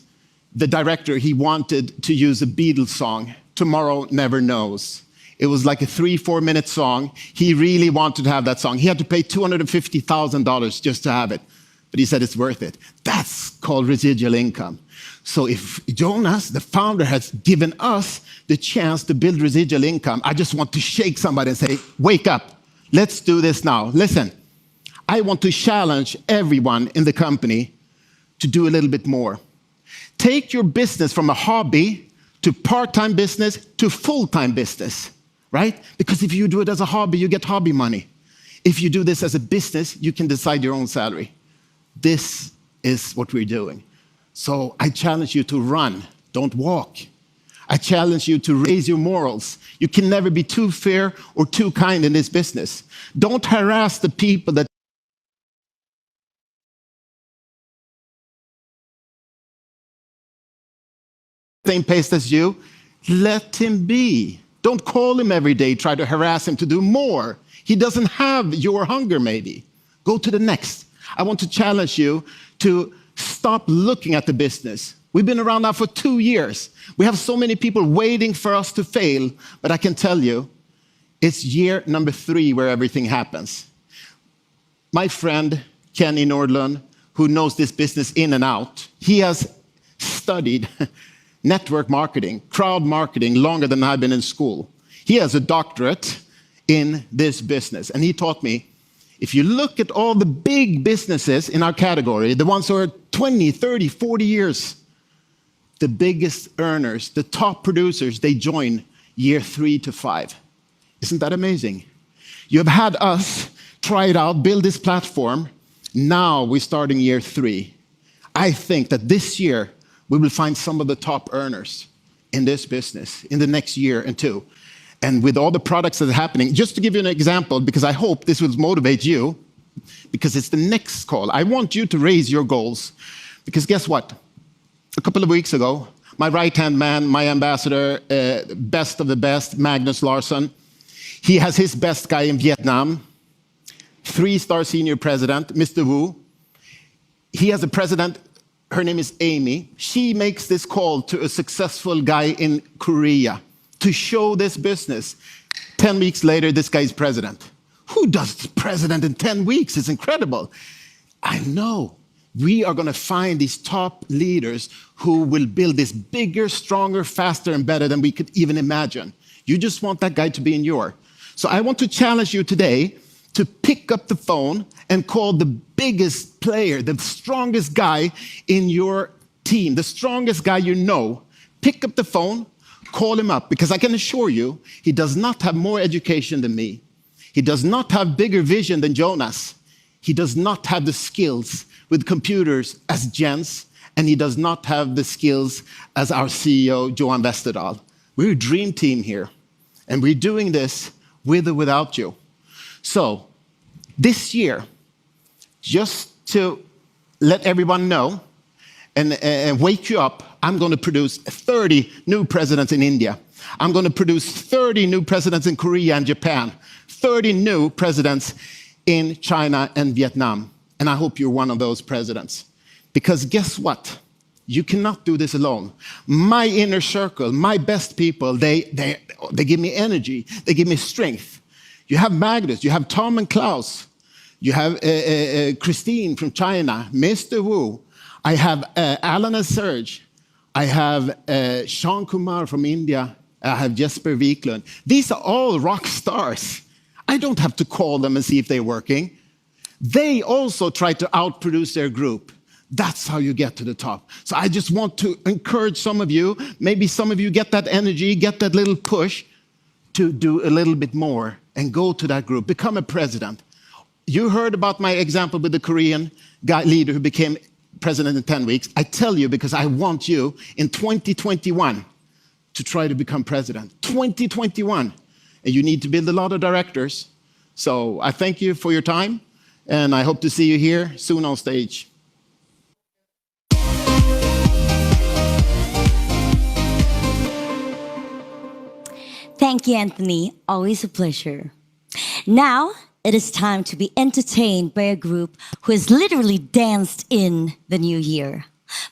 the director, he wanted to use a Beatles song, Tomorrow Never Knows. It was like a 3-4 minute song. He really wanted to have that song. He had to pay $250,000 just to have it. But he said it's worth it. That's called residual income. So if Jonas, the founder, has given us the chance to build residual income, I just want to shake somebody and say, wake up. Let's do this now. Listen, I want to challenge everyone in the company to do a little bit more. Take your business from a hobby to part-time business to full-time business, right? Because if you do it as a hobby, you get hobby money. If you do this as a business, you can decide your own salary. This is what we're doing. So I challenge you to run, don't walk. I challenge you to raise your morals. You can never be too fair or too kind in this business. Don't harass the people that same pace as you. Let him be. Don't call him every day, try to harass him to do more. He doesn't have your hunger, maybe. Go to the next. I want to challenge you to stop looking at the business. We've been around now for 2 years. We have so many people waiting for us to fail, but I can tell you, it's year number 3 where everything happens. My friend, Kenny Nordlund, who knows this business in and out, he has studied network marketing, crowd marketing, longer than I've been in school. He has a doctorate in this business, and he taught me, if you look at all the big businesses in our category, the ones who are 20, 30, 40 years, the biggest earners, the top producers, they join year 3 to 5. Isn't that amazing? You have had us try it out, build this platform. Now we're starting year 3. I think that this year we will find some of the top earners in this business in the next year and 2. And with all the products that are happening, just to give you an example, because I hope this will motivate you, because it's the next call. I want you to raise your goals. Because guess what? A couple of weeks ago, my right-hand man, my ambassador, best of the best, Magnus Larsson, he has his best guy in Vietnam, 3-star senior president, Mr. Wu. He has a president her name is Amy. She makes this call to a successful guy in Korea to show this business. 10 weeks later, this guy is president. Who does president in 10 weeks? It's incredible. I know. We are going to find these top leaders who will build this bigger, stronger, faster, and better than we could even imagine. You just want that guy to be in your. So I want to challenge you today to pick up the phone and call the biggest player, the strongest guy in your team, the strongest guy you know. Pick up the phone, call him up, because I can assure you, he does not have more education than me. He does not have bigger vision than Jonas. He does not have the skills with computers as Jens, and he does not have the skills as our CEO, Johan Westerdahl. We're a dream team here, and we're doing this with or without you. So this year, just to let everyone know and wake you up, I'm going to produce 30 new presidents in India. I'm going to produce 30 new presidents in Korea and Japan, 30 new presidents in China and Vietnam. And I hope you're one of those presidents. Because guess what? You cannot do this alone. My inner circle, my best people, they give me energy. They give me strength. You have Magnus, you have Tom and Klaus. You have Christine from China, Mr. Wu. I have Alan and Serge. I have Sean Kumar from India. I have Jesper Wiklund. These are all rock stars. I don't have to call them and see if they're working. They also try to outproduce their group. That's how you get to the top. So I just want to encourage some of you, maybe some of you get that energy, get that little push to do a little bit more and go to that group, become a president. You heard about my example with the Korean guy leader who became president in 10 weeks. I tell you because I want you in 2021 to try to become president. 2021. And you need to build a lot of directors. So I thank you for your time, and I hope to see you here soon on stage. Thank you, Anthony. Always a pleasure. Now, it is time to be entertained by a group who has literally danced in the new year.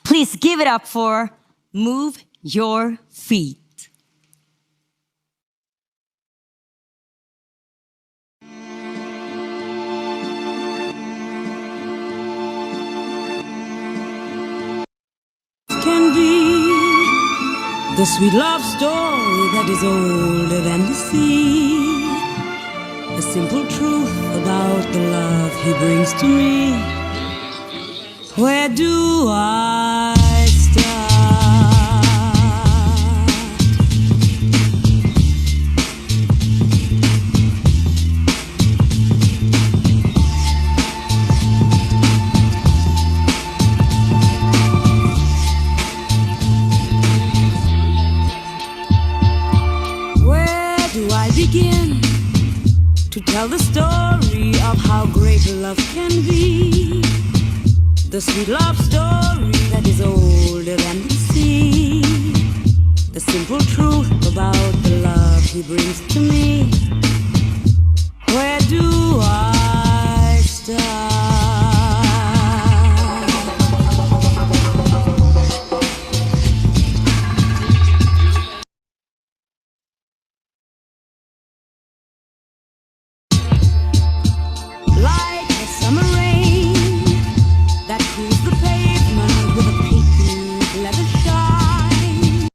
Please give it up for Move Your Feet. Can be the sweet love story that is older than the sea. The simple truth about the love he brings to me. Where do I start? Where do I begin to tell the story of how great love can be? The sweet love story that is older than the sea. The simple truth about the love he brings to me. Where do I start? Like a summer rain that cools the pavement with a pink leather shine.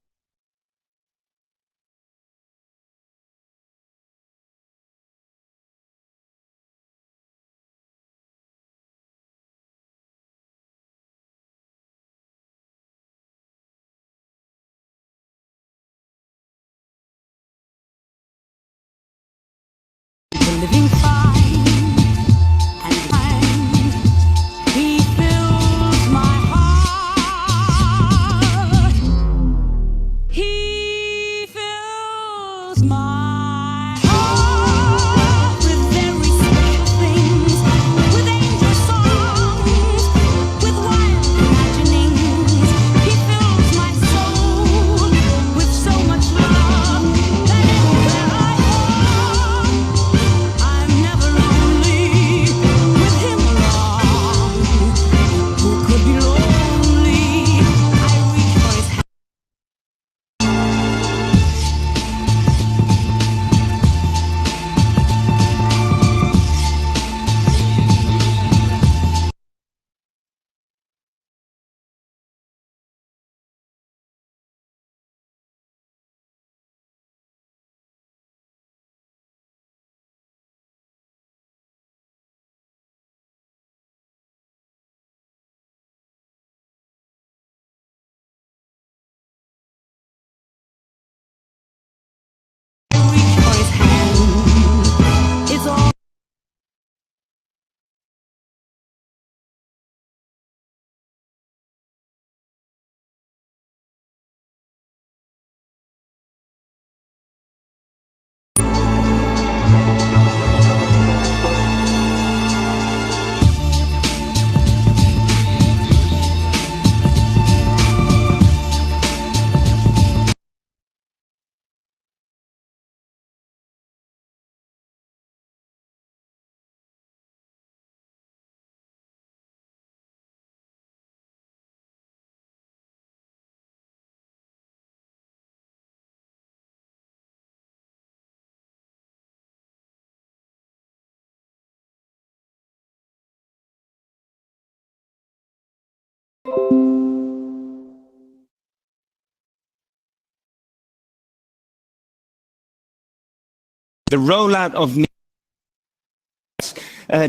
the rollout of...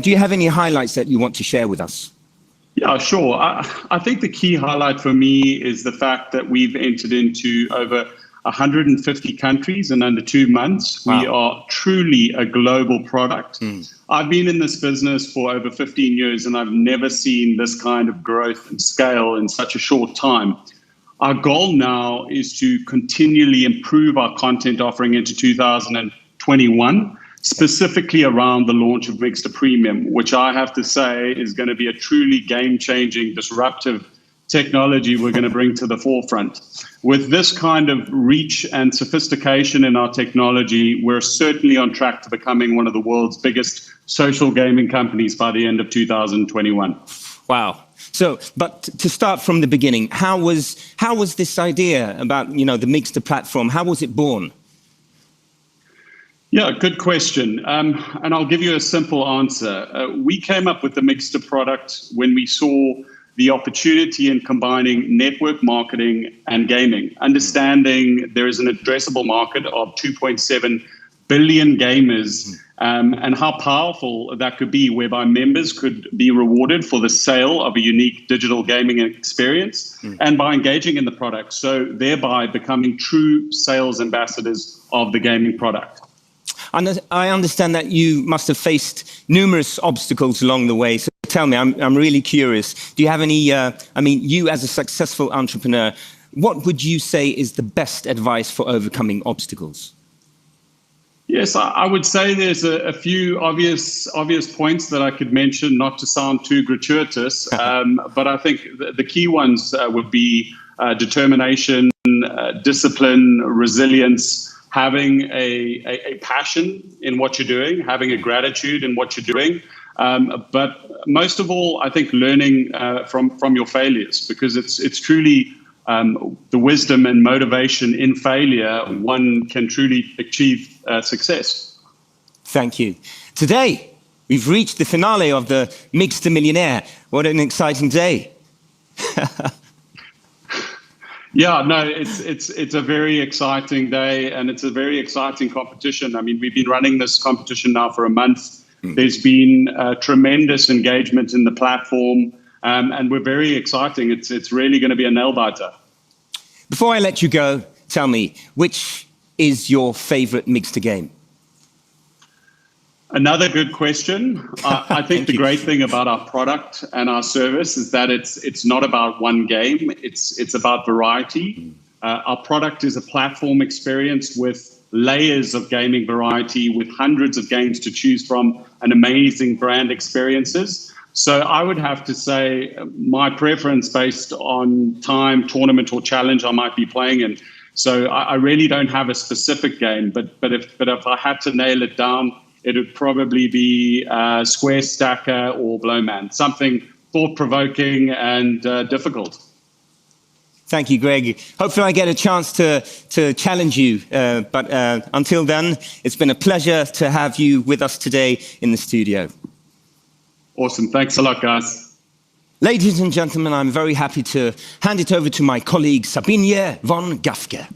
do you have any highlights that you want to share with us? Yeah, sure. I think the key highlight for me is the fact that we've entered into over 150 countries in under 2 months. Wow. We are truly a global product. I've been in this business for over 15 years and I've never seen this kind of growth and scale in such a short time. Our goal now is to continually improve our content offering into 2021, specifically around the launch of Mixer Premium, which I have to say is going to be a truly game-changing, disruptive technology we're going to bring to the forefront. With this kind of reach and sophistication in our technology, we're certainly on track to becoming one of the world's biggest social gaming companies by the end of 2021. Wow. So, but to start from the beginning, how was this idea about, the Mixer platform, how was it born? Yeah, good question. And I'll give you a simple answer. We came up with the Mixer product when we saw the opportunity in combining network marketing and gaming, understanding there is an addressable market of 2.7 billion gamers, and how powerful that could be, whereby members could be rewarded for the sale of a unique digital gaming experience and by engaging in the product, so thereby becoming true sales ambassadors of the gaming product. I understand that you must have faced numerous obstacles along the way. So tell me, I'm really curious. Do you have any, you as a successful entrepreneur, what would you say is the best advice for overcoming obstacles? Yes, I would say there's a few obvious points that I could mention, not to sound too gratuitous, but I think the key ones would be determination, discipline, resilience, having a passion in what you're doing, having a gratitude in what you're doing. But most of all, I think learning from your failures, because it's truly the wisdom and motivation in failure one can truly achieve success. Thank you. Today, we've reached the finale of the Mixer Millionaire. What an exciting day. Yeah, no, it's a very exciting day and it's a very exciting competition. I mean, we've been running this competition now for a month. There's been tremendous engagement in the platform, and we're very exciting. It's really going to be a nail-biter. Before I let you go, tell me, which is your favorite Mixer game? Another good question. I think the great thing about our product and our service is that it's not about one game. It's about variety. Our product is a platform experience with layers of gaming variety, with hundreds of games to choose from and amazing brand experiences. So I would have to say my preference based on time, tournament or challenge I might be playing in. So I really don't have a specific game, but if I had to nail it down, it would probably be Square Stacker or Blowman, something thought-provoking and difficult. Thank you, Greg. Hopefully I get a chance to challenge you. But until then, it's been a pleasure to have you with us today in the studio. Awesome. Thanks a lot, guys. Ladies and gentlemen, I'm very happy to hand it over to my colleague, Sabine von Gafke.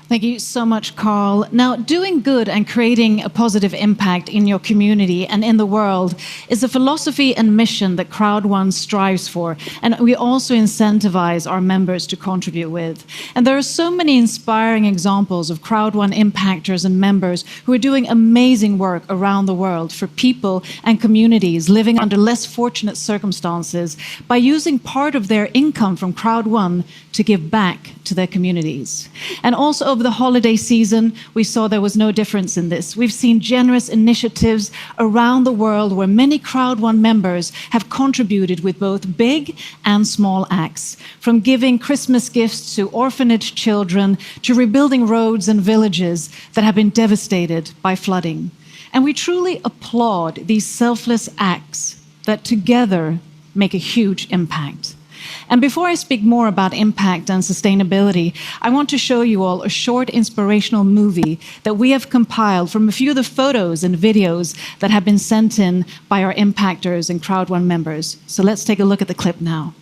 Thank you so much, Carl. Now, doing good and creating a positive impact in your community and in the world is a philosophy and mission that CROWD1 strives for, and we also incentivize our members to contribute with. And there are so many inspiring examples of CROWD1 impactors and members who are doing amazing work around the world for people and communities living under less fortunate circumstances by using part of their income from CROWD1 to give back to their communities. And also over the holiday season, we saw there was no difference in this. We've seen generous initiatives around the world where many CROWD1 members have contributed with both big and small acts, from giving Christmas gifts to orphanage children to rebuilding roads and villages that have been devastated by flooding. And we truly applaud these selfless acts that together make a huge impact. And before I speak more about impact and sustainability, I want to show you all a short inspirational movie that we have compiled from a few of the photos and videos that have been sent in by our impactors and CROWD1 members. So let's take a look at the clip now.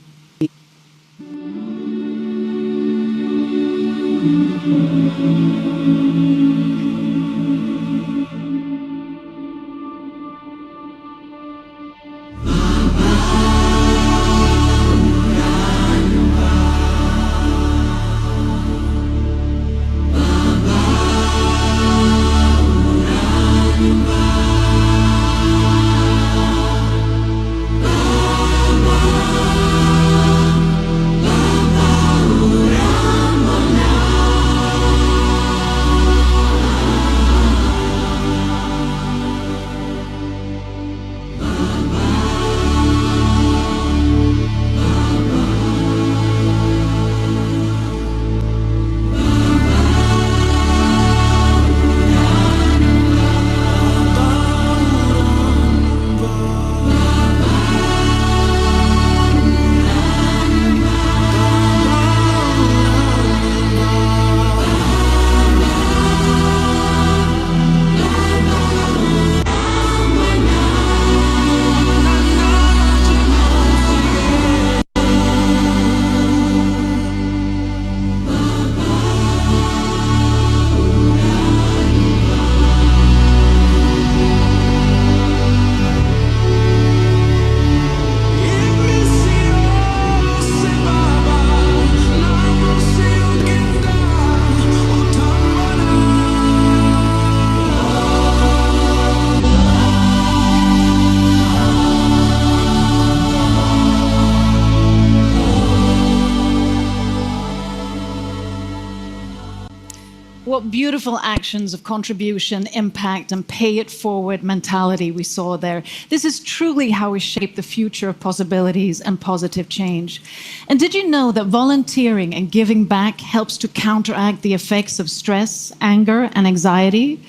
beautiful actions of contribution, impact, and pay it forward mentality we saw there. This is truly how we shape the future of possibilities and positive change. And did you know that volunteering and giving back helps to counteract the effects of stress, anger, and anxiety?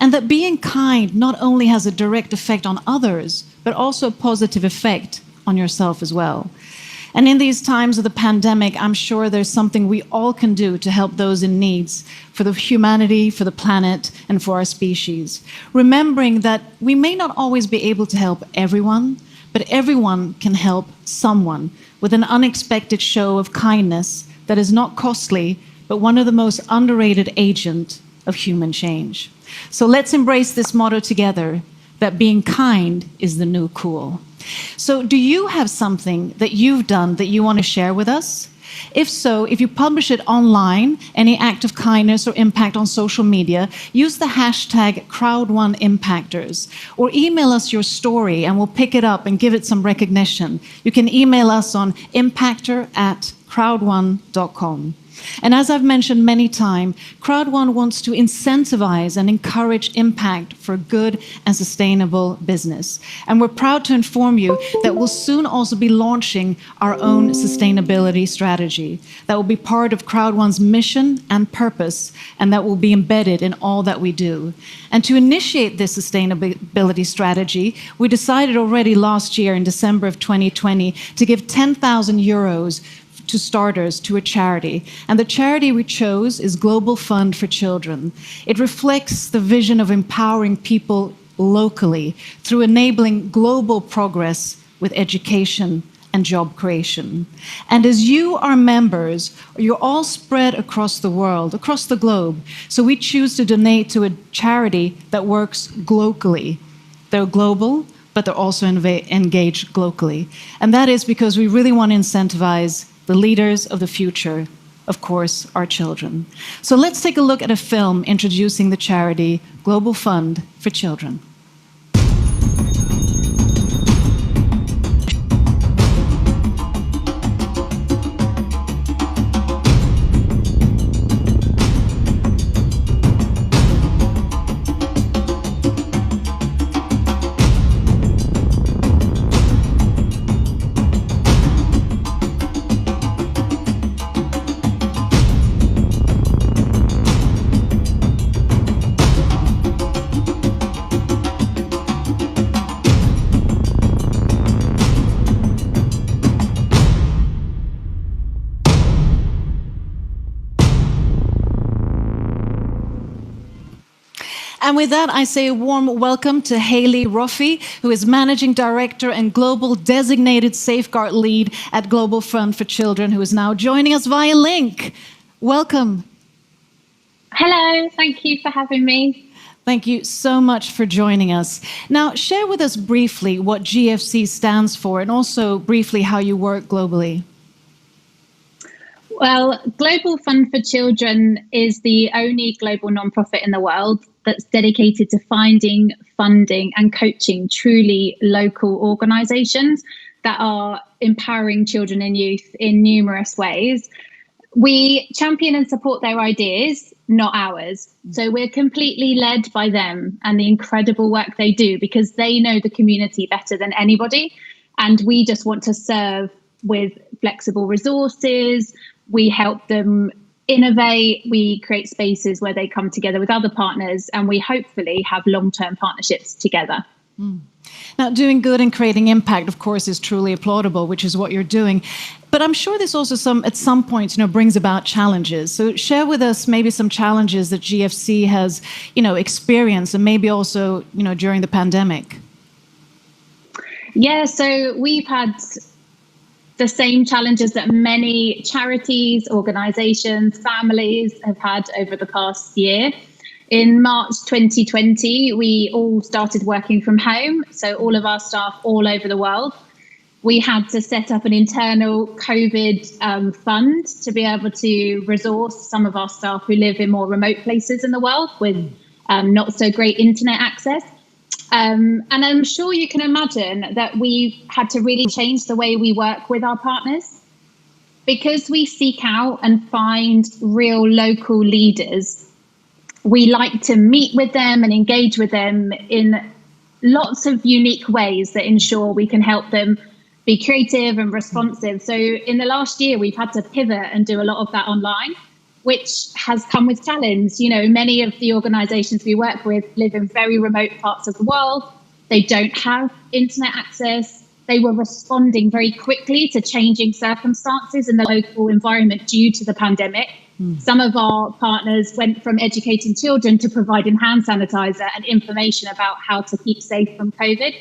And that being kind not only has a direct effect on others, but also a positive effect on yourself as well. And in these times of the pandemic, I'm sure there's something we all can do to help those in need for the humanity, for the planet, and for our species. Remembering that we may not always be able to help everyone, but everyone can help someone with an unexpected show of kindness that is not costly, but one of the most underrated agents of human change. So let's embrace this motto together, that being kind is the new cool. So do you have something that you've done that you want to share with us? If so, if you publish it online, any act of kindness or impact on social media, use the hashtag CROWD1Impactors, or email us your story and we'll pick it up and give it some recognition. You can email us on impactor@crowd1.com. And as I've mentioned many times, CROWD1 wants to incentivize and encourage impact for good and sustainable business. And we're proud to inform you that we'll soon also be launching our own sustainability strategy that will be part of CROWD1's mission and purpose, and that will be embedded in all that we do. And to initiate this sustainability strategy, we decided already last year in December of 2020 to give 10,000 euros to starters to a charity. And the charity we chose is Global Fund for Children. It reflects the vision of empowering people locally through enabling global progress with education and job creation. And as you are members, you're all spread across the world, across the globe. So we choose to donate to a charity that works globally. They're global, but they're also engaged locally. And that is because we really want to incentivize the leaders of the future, of course, our children. So let's take a look at a film introducing the charity Global Fund for Children. And with that, I say a warm welcome to Haley Roffey, who is Managing Director and Global Designated Safeguard Lead at Global Fund for Children, who is now joining us via link. Welcome. Hello, thank you for having me. Thank you so much for joining us. Now, share with us briefly what GFC stands for and also briefly how you work globally. Well, Global Fund for Children is the only global nonprofit in the world that's dedicated to finding, funding and coaching truly local organisations that are empowering children and youth in numerous ways. We champion and support their ideas, not ours. So we're completely led by them and the incredible work they do because they know the community better than anybody. And we just want to serve with flexible resources. We help them innovate, we create spaces where they come together with other partners, and we hopefully have long-term partnerships together. Now, doing good and creating impact, of course, is truly applaudable, which is what you're doing. But I'm sure this also at some point, brings about challenges. So share with us maybe some challenges that GFC has, experienced, and maybe also, during the pandemic. Yeah, so we've had the same challenges that many charities, organisations, families have had over the past year. In March 2020, we all started working from home. So all of our staff all over the world, we had to set up an internal COVID fund to be able to resource some of our staff who live in more remote places in the world with not so great internet access. And I'm sure you can imagine that we've had to really change the way we work with our partners because we seek out and find real local leaders. we like to meet with them and engage with them in lots of unique ways that ensure we can help them be creative and responsive. So in the last year, we've had to pivot and do a lot of that online, which has come with challenge. You know, many of the organizations we work with live in very remote parts of the world. They don't have internet access. They were responding very quickly to changing circumstances in the local environment due to the pandemic. Some of our partners went from educating children to providing hand sanitizer and information about how to keep safe from COVID.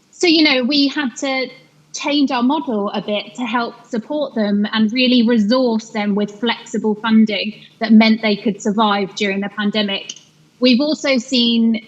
So, you know, we had to change our model a bit to help support them and really resource them with flexible funding that meant they could survive during the pandemic. We've also seen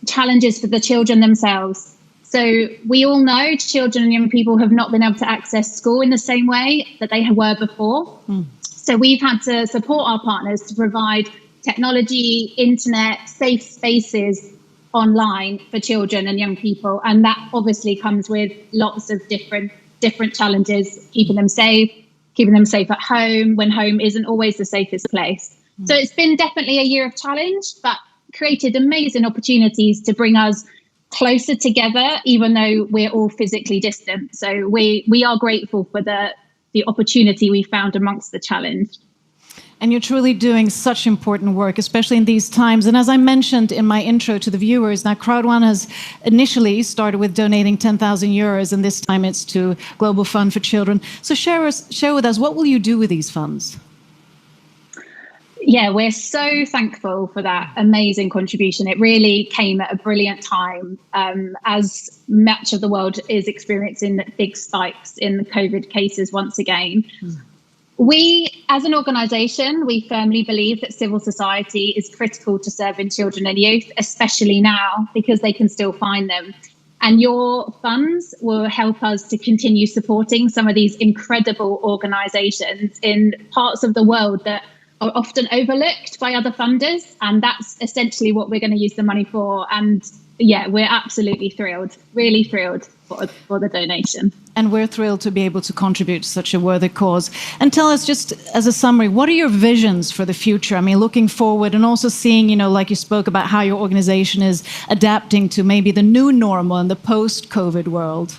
challenges for the children themselves. So we all know children and young people have not been able to access school in the same way that they were before. So we've had to support our partners to provide technology, internet, safe spaces online for children and young people. And that obviously comes with lots of different challenges, keeping them safe at home when home isn't always the safest place. So it's been definitely a year of challenge, but created amazing opportunities to bring us closer together, even though we're all physically distant. So we are grateful for the opportunity we found amongst the challenge. And you're truly doing such important work, especially in these times. And as I mentioned in my intro to the viewers, now CROWD1 has initially started with donating 10,000 euros, and this time it's to Global Fund for Children. So share with us, what will you do with these funds? Yeah, we're so thankful for that amazing contribution. It really came at a brilliant time as much of the world is experiencing big spikes in the COVID cases once again. We, as an organisation, we firmly believe that civil society is critical to serving children and youth, especially now, because they can still find them. And your funds will help us to continue supporting some of these incredible organisations in parts of the world that are often overlooked by other funders. And that's essentially what we're going to use the money for. And yeah, we're absolutely thrilled, really thrilled for the donation. And we're thrilled to be able to contribute to such a worthy cause. And tell us, just as a summary, what are your visions for the future? I mean, looking forward and also seeing, you know, like you spoke about how your organization is adapting to maybe the new normal in the post-COVID world.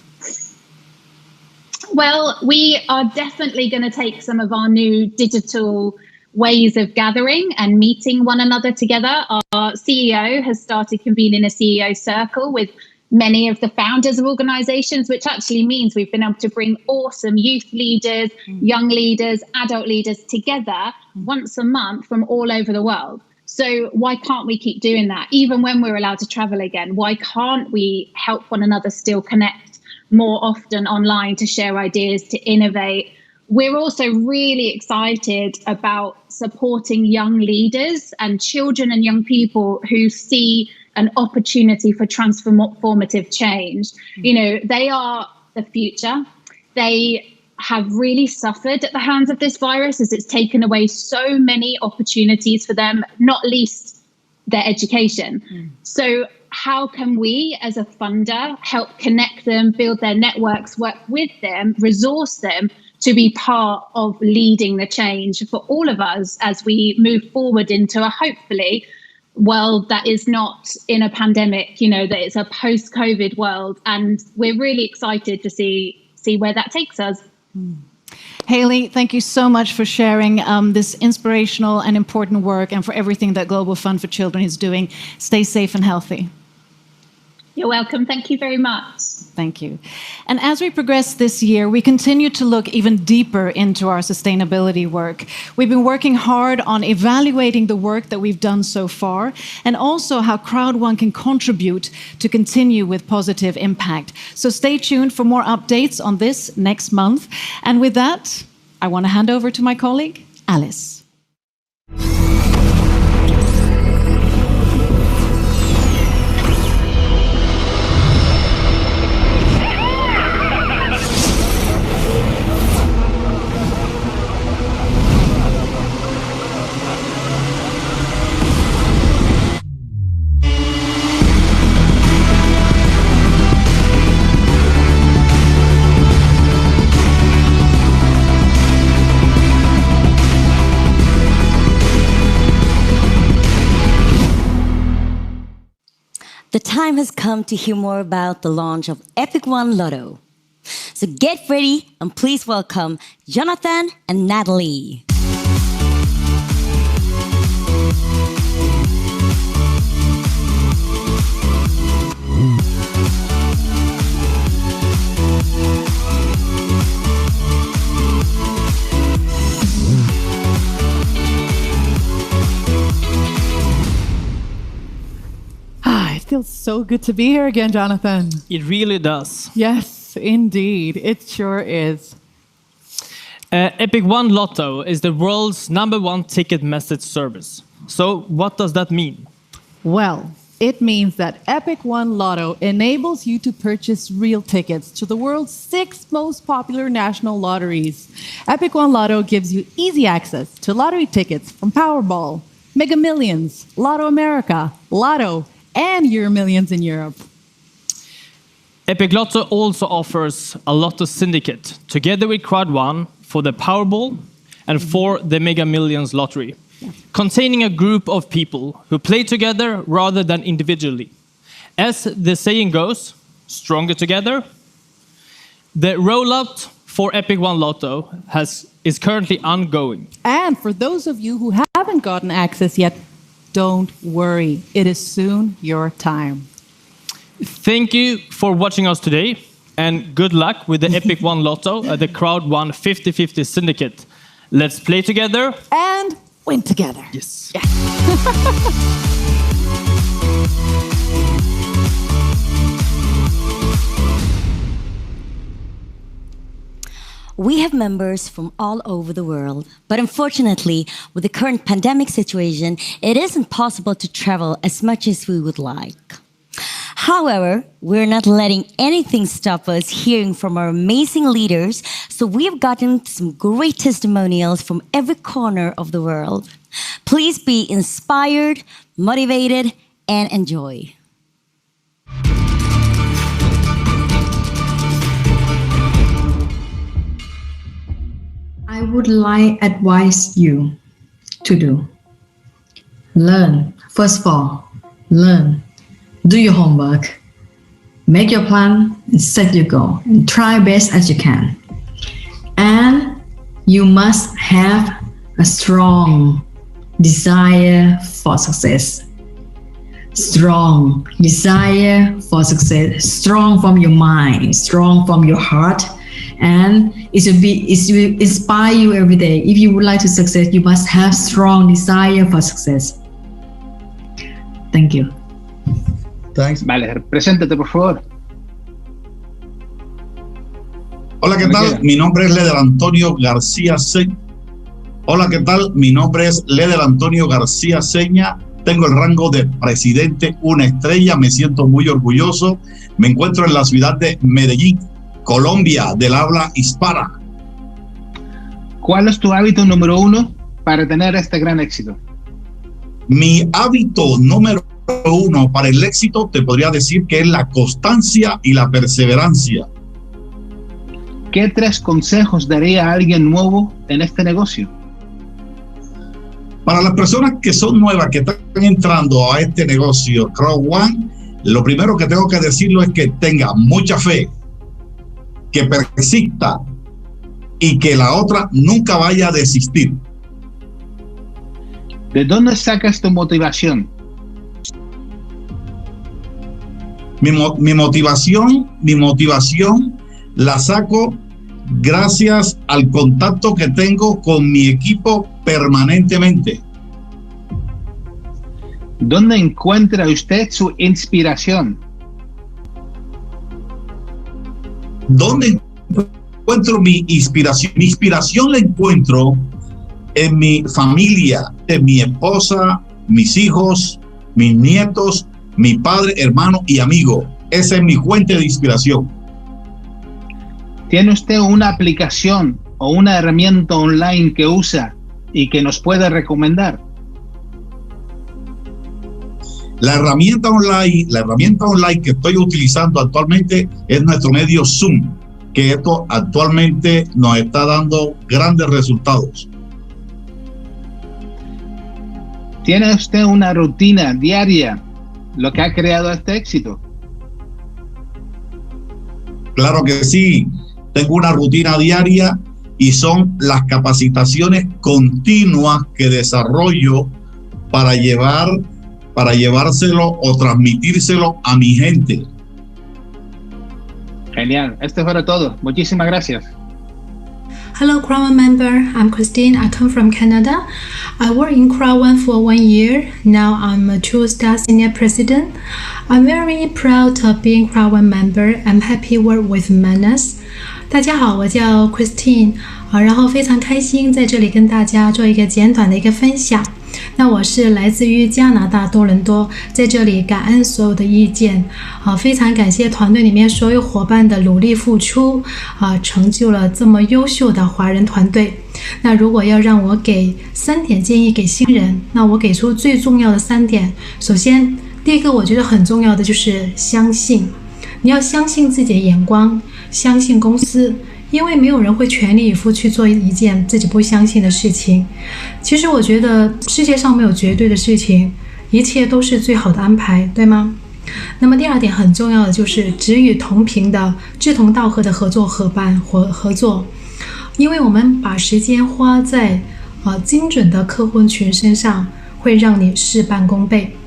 Well, we are definitely going to take some of our new digital ways of gathering and meeting one another together. Our CEO has started convening a CEO circle with many of the founders of organizations, which actually means we've been able to bring awesome youth leaders, young leaders, adult leaders together once a month from all over the world. So why can't we keep doing that? Even when we're allowed to travel again, why can't we help one another still connect more often online to share ideas, to innovate? We're also really excited about supporting young leaders and children and young people who see an opportunity for transformative change. You know, they are the future. They have really suffered at the hands of this virus as it's taken away so many opportunities for them, not least their education. So how can we as a funder help connect them, build their networks, work with them, resource them to be part of leading the change for all of us as we move forward into a hopefully world that is not in a pandemic, you know, that it's a post-COVID world. And we're really excited to see where that takes us. Haley, thank you so much for sharing this inspirational and important work and for everything that Global Fund for Children is doing. Stay safe and healthy. You're welcome. Thank you very much. Thank you. And as we progress this year, we continue to look even deeper into our sustainability work. We've been working hard on evaluating the work that we've done so far, and also how CROWD1 can contribute to continue with positive impact. So stay tuned for more updates on this next month. And with that, I want to hand over to my colleague, Alice. time has come to hear more about the launch of Epic One Lotto. So get ready and please welcome Jonathan and Natalie. It feels so good to be here again, Jonathan. It really does. Yes, indeed. It sure is. Epic One Lotto is the world's #1 ticket message service. So what does that mean? Well, it means that Epic One Lotto enables you to purchase real tickets to the world's 6 most popular national lotteries. Epic One Lotto gives you easy access to lottery tickets from Powerball, Mega Millions, Lotto America, Lotto, and Euro Millions in Europe. Epic Lotto also offers a Lotto Syndicate, together with CROWD1 for the Powerball and for the Mega Millions lottery, containing a group of people who play together rather than individually. As the saying goes, stronger together. The rollout for Epic One Lotto is currently ongoing. And for those of you who haven't gotten access yet, don't worry. It is soon your time. Thank you for watching us today, and good luck with the Epic One Lotto at the CROWD1 50/50 Syndicate. Let's play together. And win together. Yes. We have members from all over the world, but unfortunately, with the current pandemic situation, it isn't possible to travel as much as we would like. However, we're not letting anything stop us hearing from our amazing leaders, so we have gotten some great testimonials from every corner of the world. Please be inspired, motivated, and enjoy. I would like advise you to do. Learn. First of all, learn. Do your homework. Make your plan and set your goal. And try best as you can. And you must have a strong desire for success. Strong desire for success. Strong from your mind. Strong from your heart. And it will inspire you every day. If you would like to succeed, you must have strong desire for success. Thank you. Thanks. Vale, preséntate, por favor. Hola, ¿qué tal? Mi nombre es Leder Antonio García Seña. Hola, ¿qué tal? Mi nombre es Leder Antonio García Seña. Tengo el rango de presidente, una estrella. Me siento muy orgulloso. Me encuentro en la ciudad de Medellín, Colombia, del habla hispana. ¿Cuál es tu hábito número 1 para tener este gran éxito? Mi hábito número 1 para el éxito te podría decir que es la constancia y la perseverancia. ¿Qué 3 consejos daría a alguien nuevo en este negocio? Para las personas que son nuevas, que están entrando a este negocio CROWD1, lo primero que tengo que decirlo es que tenga mucha fe, que persista y que la otra nunca vaya a desistir. ¿De dónde sacas tu motivación? Mi motivación la saco gracias al contacto que tengo con mi equipo permanentemente. ¿Dónde encuentra usted su inspiración? ¿Dónde encuentro mi inspiración? Mi inspiración la encuentro en mi familia, en mi esposa, mis hijos, mis nietos, mi padre, hermano y amigo. Esa es mi fuente de inspiración. ¿Tiene usted una aplicación o una herramienta online que usa y que nos puede recomendar? La herramienta online que estoy utilizando actualmente es nuestro medio Zoom, que esto actualmente nos está dando grandes resultados. ¿Tiene usted una rutina diaria lo que ha creado este éxito. Claro que sí, tengo una rutina diaria y son las capacitaciones continuas que desarrollo para llevárselo o transmitírselo a mi gente. Genial, esto fuera todo. Muchísimas gracias. Hello, CROWD1 member. I'm Christine. I come from Canada. I work in CROWD1 for 1 year. Now I'm a 2-star senior president. I'm very proud of being CROWD1 member. I'm happy work with Manas. 大家好，我叫 Christine，然后非常开心在这里跟大家做一个简短的一个分享。那我是来自于加拿大多伦多，在这里感恩所有的意见，非常感谢团队里面所有伙伴的努力付出，成就了这么优秀的华人团队。那如果要让我给3点建议给新人，那我给出最重要的3点。首先，第一个我觉得很重要的就是相信，你要相信自己的眼光，相信公司。因为没有人会全力以赴去做一件自己不相信的事情。其实我觉得世界上没有绝对的事情，一切都是最好的安排，对吗？那么第2点很重要的就是只与同频的志同道合的合作伙伴合作，因为我们把时间花在精准的客户群身上，会让你事半功倍。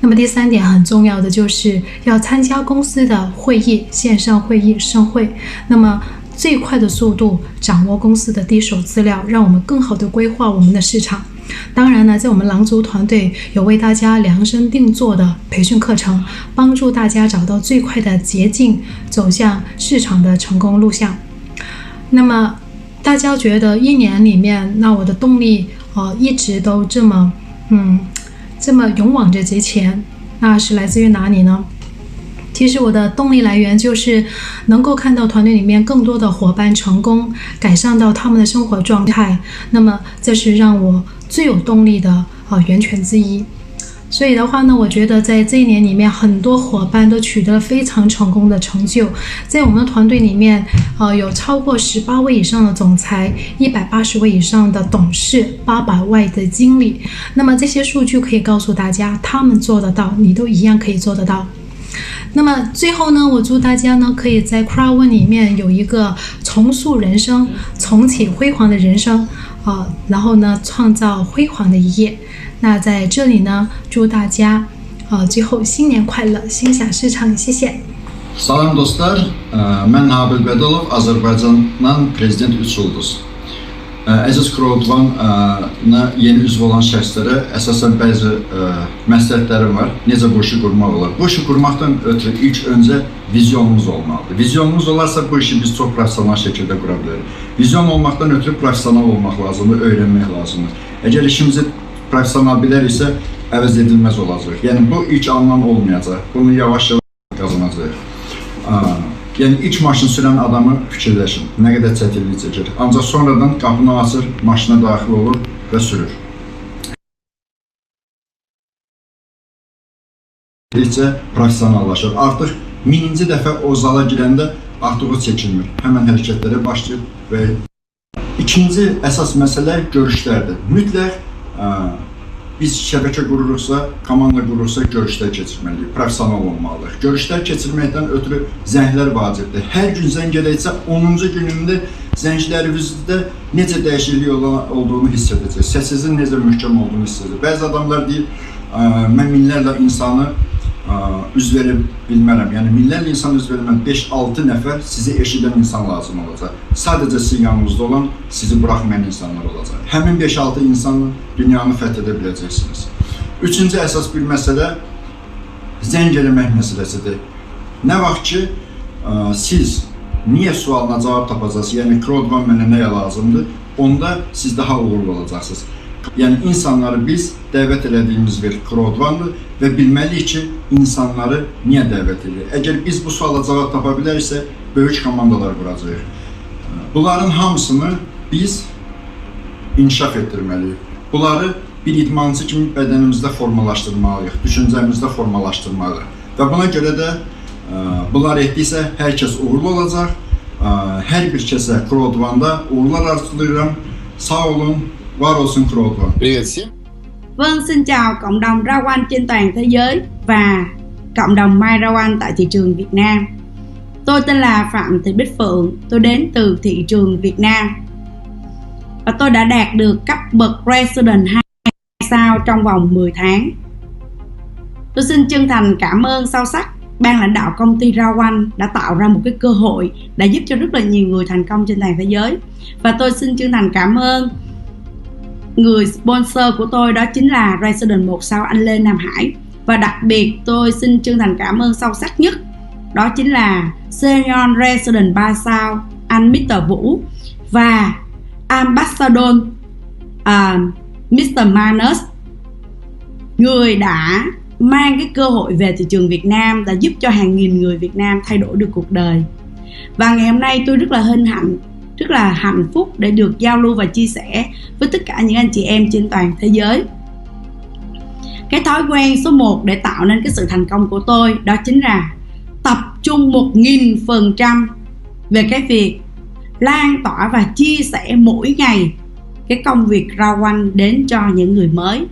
那么第3点很重要的就是要参加公司的会议，线上会议、盛会，那么最快的速度掌握公司的第一手资料，让我们更好的规划我们的市场。当然呢，在我们狼族团队有为大家量身定做的培训课程，帮助大家找到最快的捷径，走向市场的成功路向。那么大家觉得1年里面，那我的动力一直都这么勇往直前，那是来自于哪里呢？其实我的动力来源就是能够看到团队里面更多的伙伴成功，改善到他们的生活状态，那么这是让我最有动力的源泉之一。所以的话呢，我觉得在这1年里面，很多伙伴都取得了非常成功的成就。在我们的团队里面，有超过18位以上的总裁，180位以上的董事，800位的经理。那么这些数据可以告诉大家，他们做得到，你都一样可以做得到。那么最后呢，我祝大家呢可以在 CROWD1 里面有一个重塑人生、重启辉煌的人生，然后呢创造辉煌的一页。那在这里呢，祝大家最后新年快乐，心想事成，谢谢。Salam dostlar, mən Nabil Bədəlov, Azərbaycandan prezident 3 ulduz. Əziz CROWD1-na yeni üzv olan şəxslərə əsasən bəzi məsləhətlərim var. Necə bu işi qurmaq olar? Bu işi qurmaqdan ötürü ilk öncə vizyonumuz olmalıdır. Vizyonumuz olarsa bu işi biz çox professional şəkildə qura bilərik. Vizyon olmaqdan ötürü professional olmaq lazımdır, öyrənmək lazımdır. Əgər işimizi professional biləriksə, əvəz edilməz olacaq. Yəni bu ilk alınan olmayacaq. Bunu yavaş-yavaş qazanacaq. Yəni ilk maşın sürən adamı fikirləşin, nə qədər çətinlik çəkir. Ancaq sonradan qapını açır, maşına daxil olur və sürür. Professionallaşır. Artıq 1000-ci dəfə o zala girəndə artıq o çəkilmir. Həmən hərəkətlərə başlayır və ikinci əsas məsələ görüşlərdir. Mütləq biz şəbəkə qururuqsa, komanda qururuqsa görüşlər keçirməliyik, professional olmalıyıq. Görüşlər keçirməkdən ötürü zənglər vacibdir. Hər gün zəng gələcəksə 10-cu günündə zənglərimizdə necə dəyişiklik olduğunu hiss edəcək, səsinizin necə möhkəm olduğunu hiss edəcək. Bəzi adamlar deyir, mən minlərlə insanı üz verə bilmərəm. Yəni minlərlə insan üz verməm, 5-6 nəfər sizi eşidən insan lazım olacaq. Sadəcə sizin yanınızda olan, sizi buraxmayan insanlar olacaq. Həmin 5-6 insanla dünyanı fəth edə biləcəksiniz. Üçüncü əsas bir məsələ zəng eləmək məsələsidir. Nə vaxt ki, siz niyə sualına cavab tapacaqsınız, yəni CROWD1 mənə nəyə lazımdır, onda siz daha uğurlu olacaqsınız. Yəni insanları biz dəvət elədiyimiz bir CROWD1-dır və bilməliyik ki, insanları niyə dəvət edir. Əgər biz bu suala cavab tapa biləriksə, böyük komandalar quracağıq. Bunların hamısını biz inkişaf etdirməliyik. Bunları bir idmançı kimi bədənimizdə formalaşdırmalıyıq, düşüncəmizdə formalaşdırmalıyıq. Və buna görə də bunlar etdiksə, hər kəs uğurlu olacaq. Hər bir kəsə CROWD1-da uğurlar arzulayıram. Sağ olun. Var olsun CROWD1. Привет всем. Vâng, xin chào cộng đồng ROCKON trên toàn thế giới và cộng đồng My ROCKON tại thị trường Việt Nam. Tôi tên là Phạm Thị Bích Phượng, tôi đến từ thị trường Việt Nam. Và tôi đã đạt được cấp bậc Resident 2 sao trong vòng 10 tháng. Tôi xin chân thành cảm ơn sâu sắc ban lãnh đạo công ty ROCKON đã tạo ra một cái cơ hội đã giúp cho rất là nhiều người thành công trên toàn thế giới. Và tôi xin chân thành cảm ơn người sponsor của tôi, đó chính là Resident 1 sao anh Lê Nam Hải. Và đặc biệt tôi xin chân thành cảm ơn sâu sắc nhất, đó chính là Senior Resident 3 sao anh Mr. Vũ và Ambassador Mr. Manus, người đã mang cái cơ hội về thị trường Việt Nam, đã giúp cho hàng nghìn người Việt Nam thay đổi được cuộc đời. Và ngày hôm nay tôi rất là hân hạnh, rất là hạnh phúc để được giao lưu và chia sẻ với tất cả những anh chị em trên toàn thế giới. Cái thói quen số 1 để tạo nên cái sự thành công của tôi, đó chính là tập trung 1000% về cái việc lan tỏa và chia sẻ mỗi ngày cái công việc ROCKON đến cho những người mới.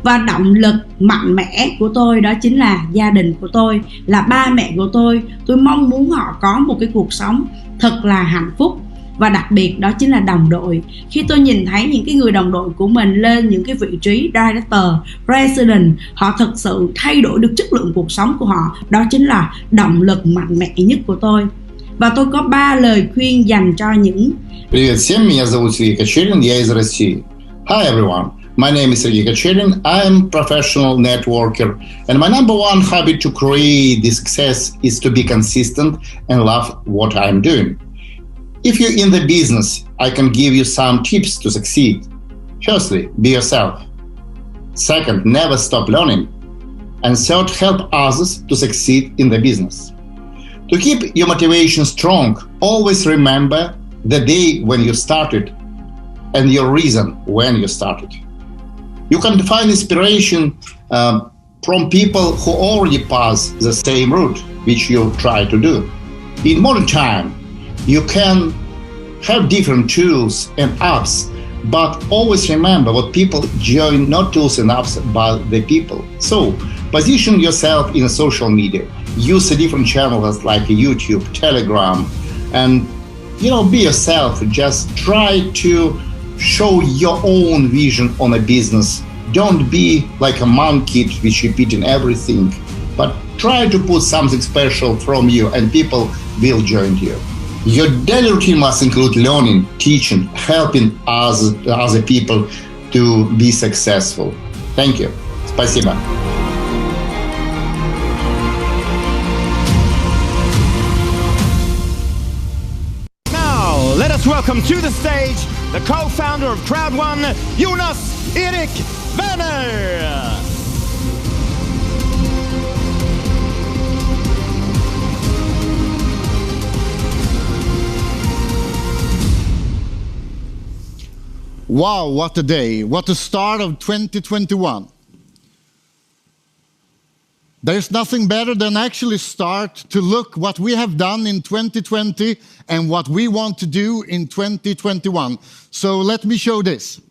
Và động lực mạnh mẽ của tôi đó chính là gia đình của tôi, là ba mẹ của tôi. Tôi mong muốn họ có một cái cuộc sống thật là hạnh phúc. Và đặc biệt đó chính là đồng đội. Khi tôi nhìn thấy những cái người đồng đội của mình lên những cái vị trí Director, President, họ thực sự thay đổi được chất lượng cuộc sống của họ. Đó chính là động lực mạnh mẽ nhất của tôi. Và tôi có 3 lời khuyên dành cho những... Привет всем, меня зовут Сергей Кочерин, я из России. Hi everyone, my name is Sergey Kochelin, I am a professional networker, and my number one habit to create this success is to be consistent and love what I am doing. If you're in the business, I can give you some tips to succeed. Firstly, be yourself. Second, never stop learning. And third, help others to succeed in the business. To keep your motivation strong, always remember the day when you started and your reason when you started. You can find inspiration from people who already passed the same route which you try to do. In modern time, you can have different tools and apps, but always remember what people join, not tools and apps, but the people. So position yourself in social media. Use the different channels like YouTube, Telegram, and be yourself. Just try to show your own vision on a business. Don't be like a monkey which repeating everything, but try to put something special from you and people will join you. Your daily routine must include learning, teaching, helping other people to be successful. Thank you. Спасибо. Now, let us welcome to the stage the co-founder of CROWD1, Jonas Erik Werner. Wow, what a day. What a start of 2021. There's nothing better than actually start to look what we have done in 2020 and what we want to do in 2021. So let me show this.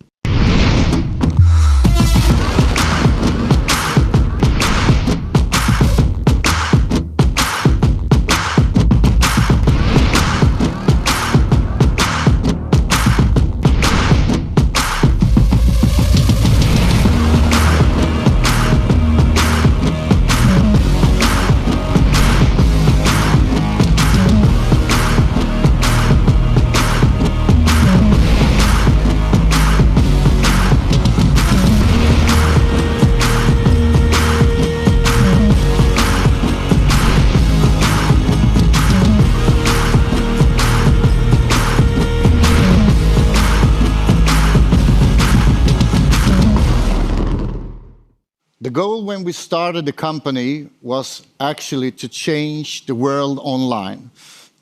The goal when we started the company was actually to change the world online,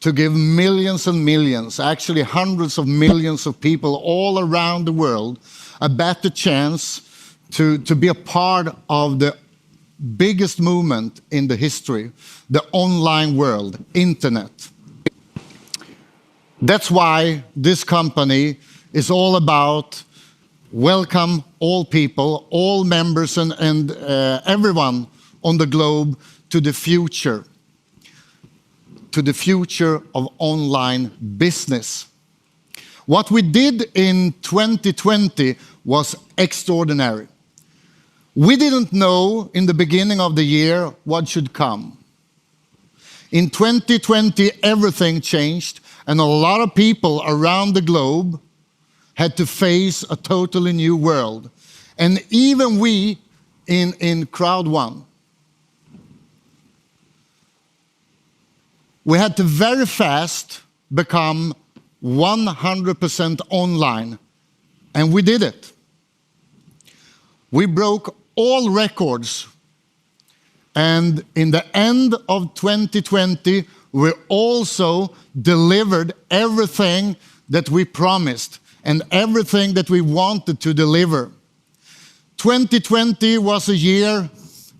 to give millions and millions, actually hundreds of millions of people all around the world a better chance to be a part of the biggest movement in the history, the online world, internet. That's why this company is all about welcome all people, all members and everyone on the globe to the future of online business. What we did in 2020 was extraordinary. We didn't know in the beginning of the year what should come. In 2020, everything changed, and a lot of people around the globe had to face a totally new world. And even we in CROWD1, we had to very fast become 100% online, and we did it. We broke all records, and in the end of 2020, we also delivered everything that we promised and everything that we wanted to deliver. 2020 was a year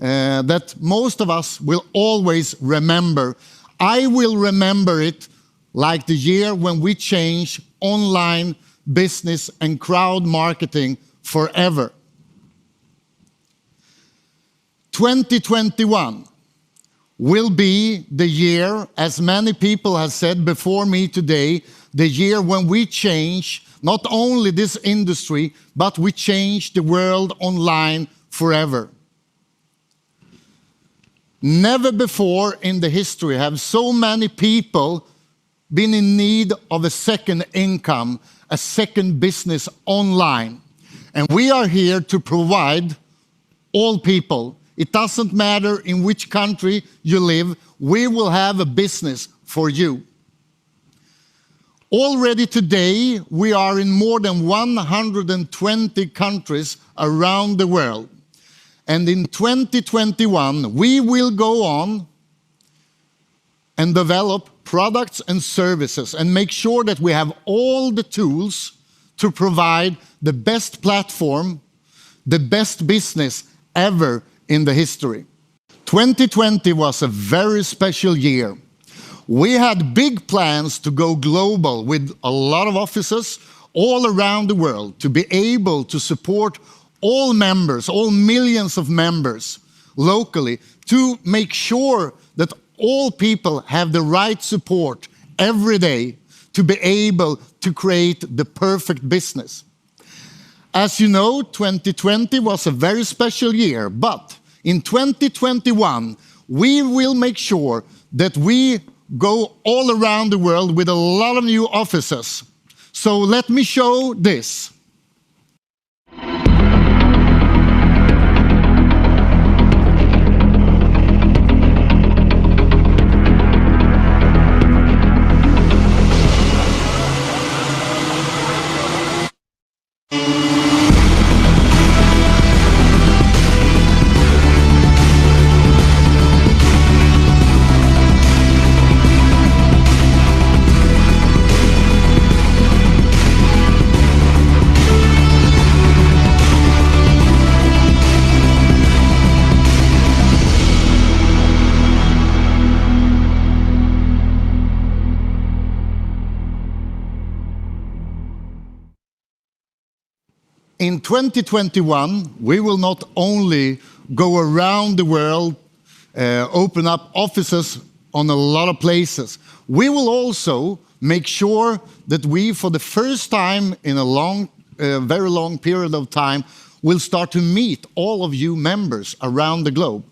that most of us will always remember. I will remember it like the year when we changed online business and crowd marketing forever. 2021 will be the year, as many people have said before me today, the year when we change not only this industry, but we change the world online forever. Never before in the history have so many people been in need of a second income, a second business online. And we are here to provide all people. It doesn't matter in which country you live, we will have a business for you. Already today, we are in more than 120 countries around the world. And in 2021, we will go on and develop products and services and make sure that we have all the tools to provide the best platform, the best business ever in the history. 2020 was a very special year. We had big plans to go global with a lot of offices all around the world to be able to support all members, all millions of members locally, to make sure that all people have the right support every day to be able to create the perfect business. As you know, 2020 was a very special year, but in 2021, we will make sure that we go all around the world with a lot of new offices. So let me show this. In 2021, we will not only go around the world, open up offices on a lot of places, we will also make sure that we, for the first time in a very long period of time, will start to meet all of you members around the globe.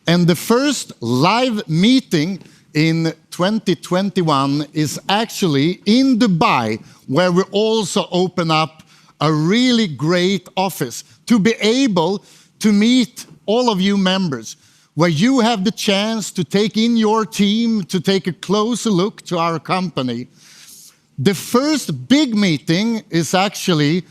And the first live meeting in 2021 is actually in Dubai, where we also open up a really great office to be able to meet all of you members, where you have the chance to take in your team, to take a closer look to our company. The first big meeting is actually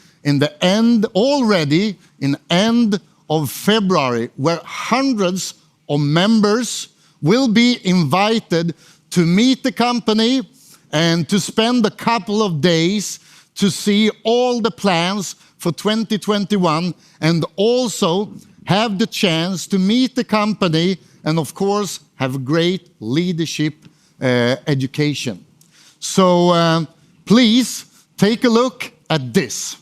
already in end of February, where hundreds of members will be invited to meet the company and to spend a couple of days to see all the plans for 2021 and also have the chance to meet the company and, of course, have great leadership education. So please take a look at this.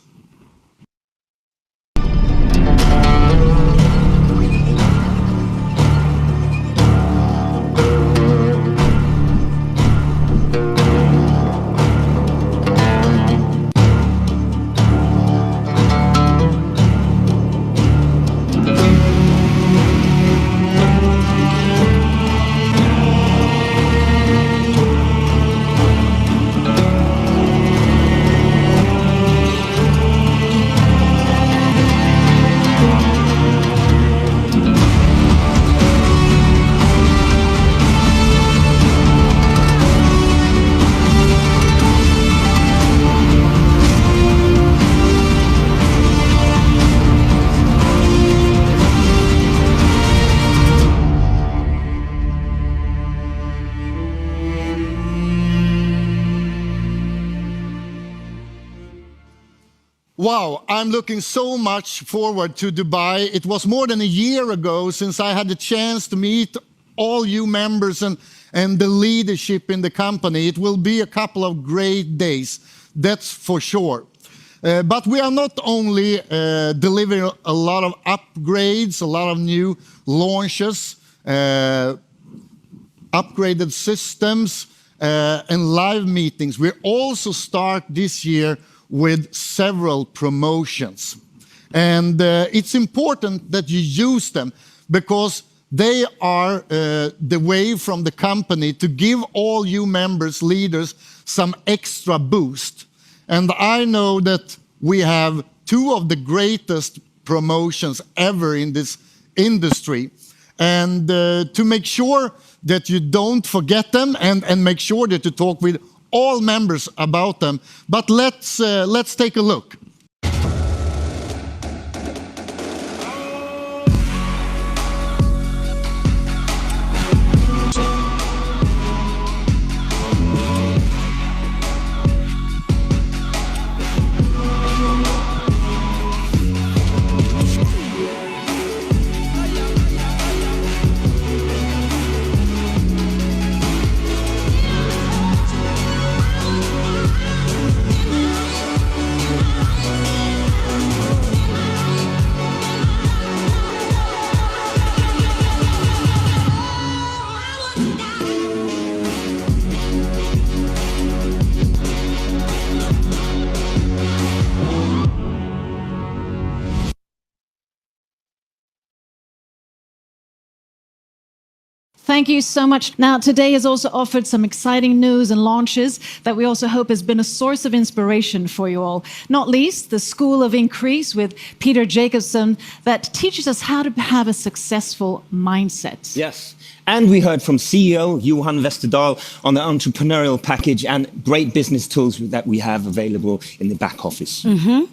Wow, I'm looking so much forward to Dubai. It was more than a year ago since I had the chance to meet all you members and the leadership in the company. It will be a couple of great days, that's for sure. But we are not only delivering a lot of upgrades, a lot of new launches, upgraded systems, and live meetings. We also start this year with several promotions. And it's important that you use them because they are the way from the company to give all you members, leaders, some extra boost. And I know that we have two of the greatest promotions ever in this industry. And to make sure that you don't forget them and make sure that you talk with all members about them. But let's take a look. Thank you so much. Now, today has also offered some exciting news and launches that we also hope has been a source of inspiration for you all. Not least, the School of Increase with Peter Jacobson that teaches us how to have a successful mindset. Yes. And we heard from CEO Johan Westerdahl on the entrepreneurial package and great business tools that we have available in the back office. And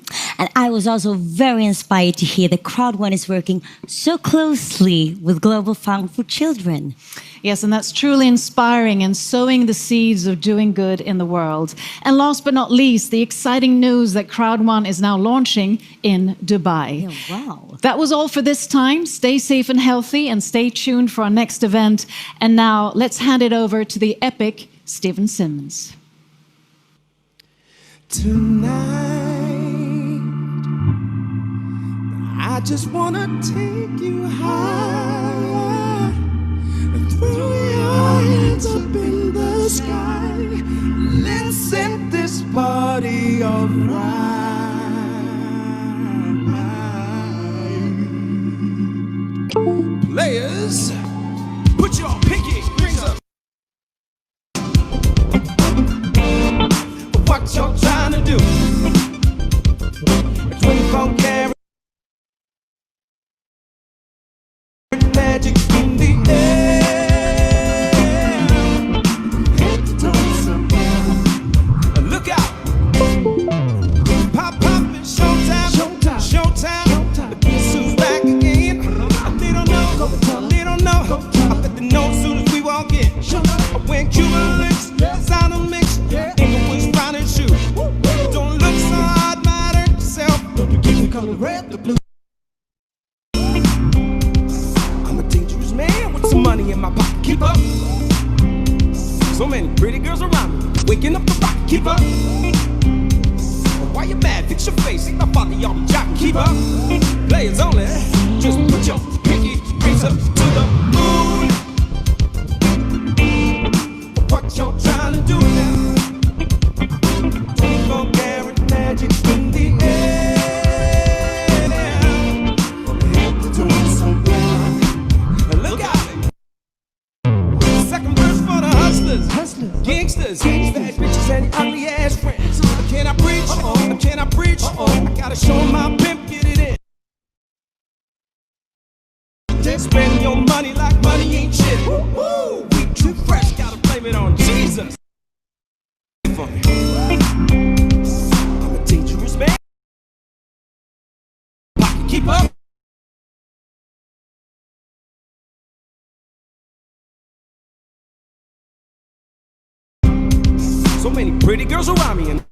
I was also very inspired to hear that CROWD1 is working so closely with Global Fund for Children. Yes, and that's truly inspiring and sowing the seeds of doing good in the world. And last but not least, the exciting news that CROWD1 is now launching in Dubai. Oh, wow. That was all for this time. Stay safe and healthy and stay tuned for our next event. And now let's hand it over to the epic Stephen Simmons. Tonight, I just wanna take you higher. Throw your hands up in the sky. Let's set this party alright. Players, put your pinky rings up. What you're trying to do? 24 karat magic in the air. Head to toe, look out! Pop, pop, it's showtime, showtime, showtime. But guess who's back again? They don't know, they don't know. I bet they know as soon as we walk in. When Cuban links, sound of mix, Inglewood's finest shoe. Don't look so hard, might hurt yourself. Don't you give me color red, the blue. Man, with some money in my pocket, keep up. So many pretty girls around me, waking up the rock, keep up. Why you mad? Fix your face, ain't my father, y'all be jocking, keep up. Players only, just put your pinky rings up to the moon. What you're trying to do now? 24 karat magic in the air. Head to toe, so blind. Look out! Second verse for the hustlers, gangsters, bad bitches and ugly ass friends. Can I preach? Can I preach? I gotta show my pimp, get it in. Just spend your money like money ain't shit. Woo! We too fresh, gotta blame it on Jesus. I'm a dangerous man. Pocket, keep up. So many pretty girls around me and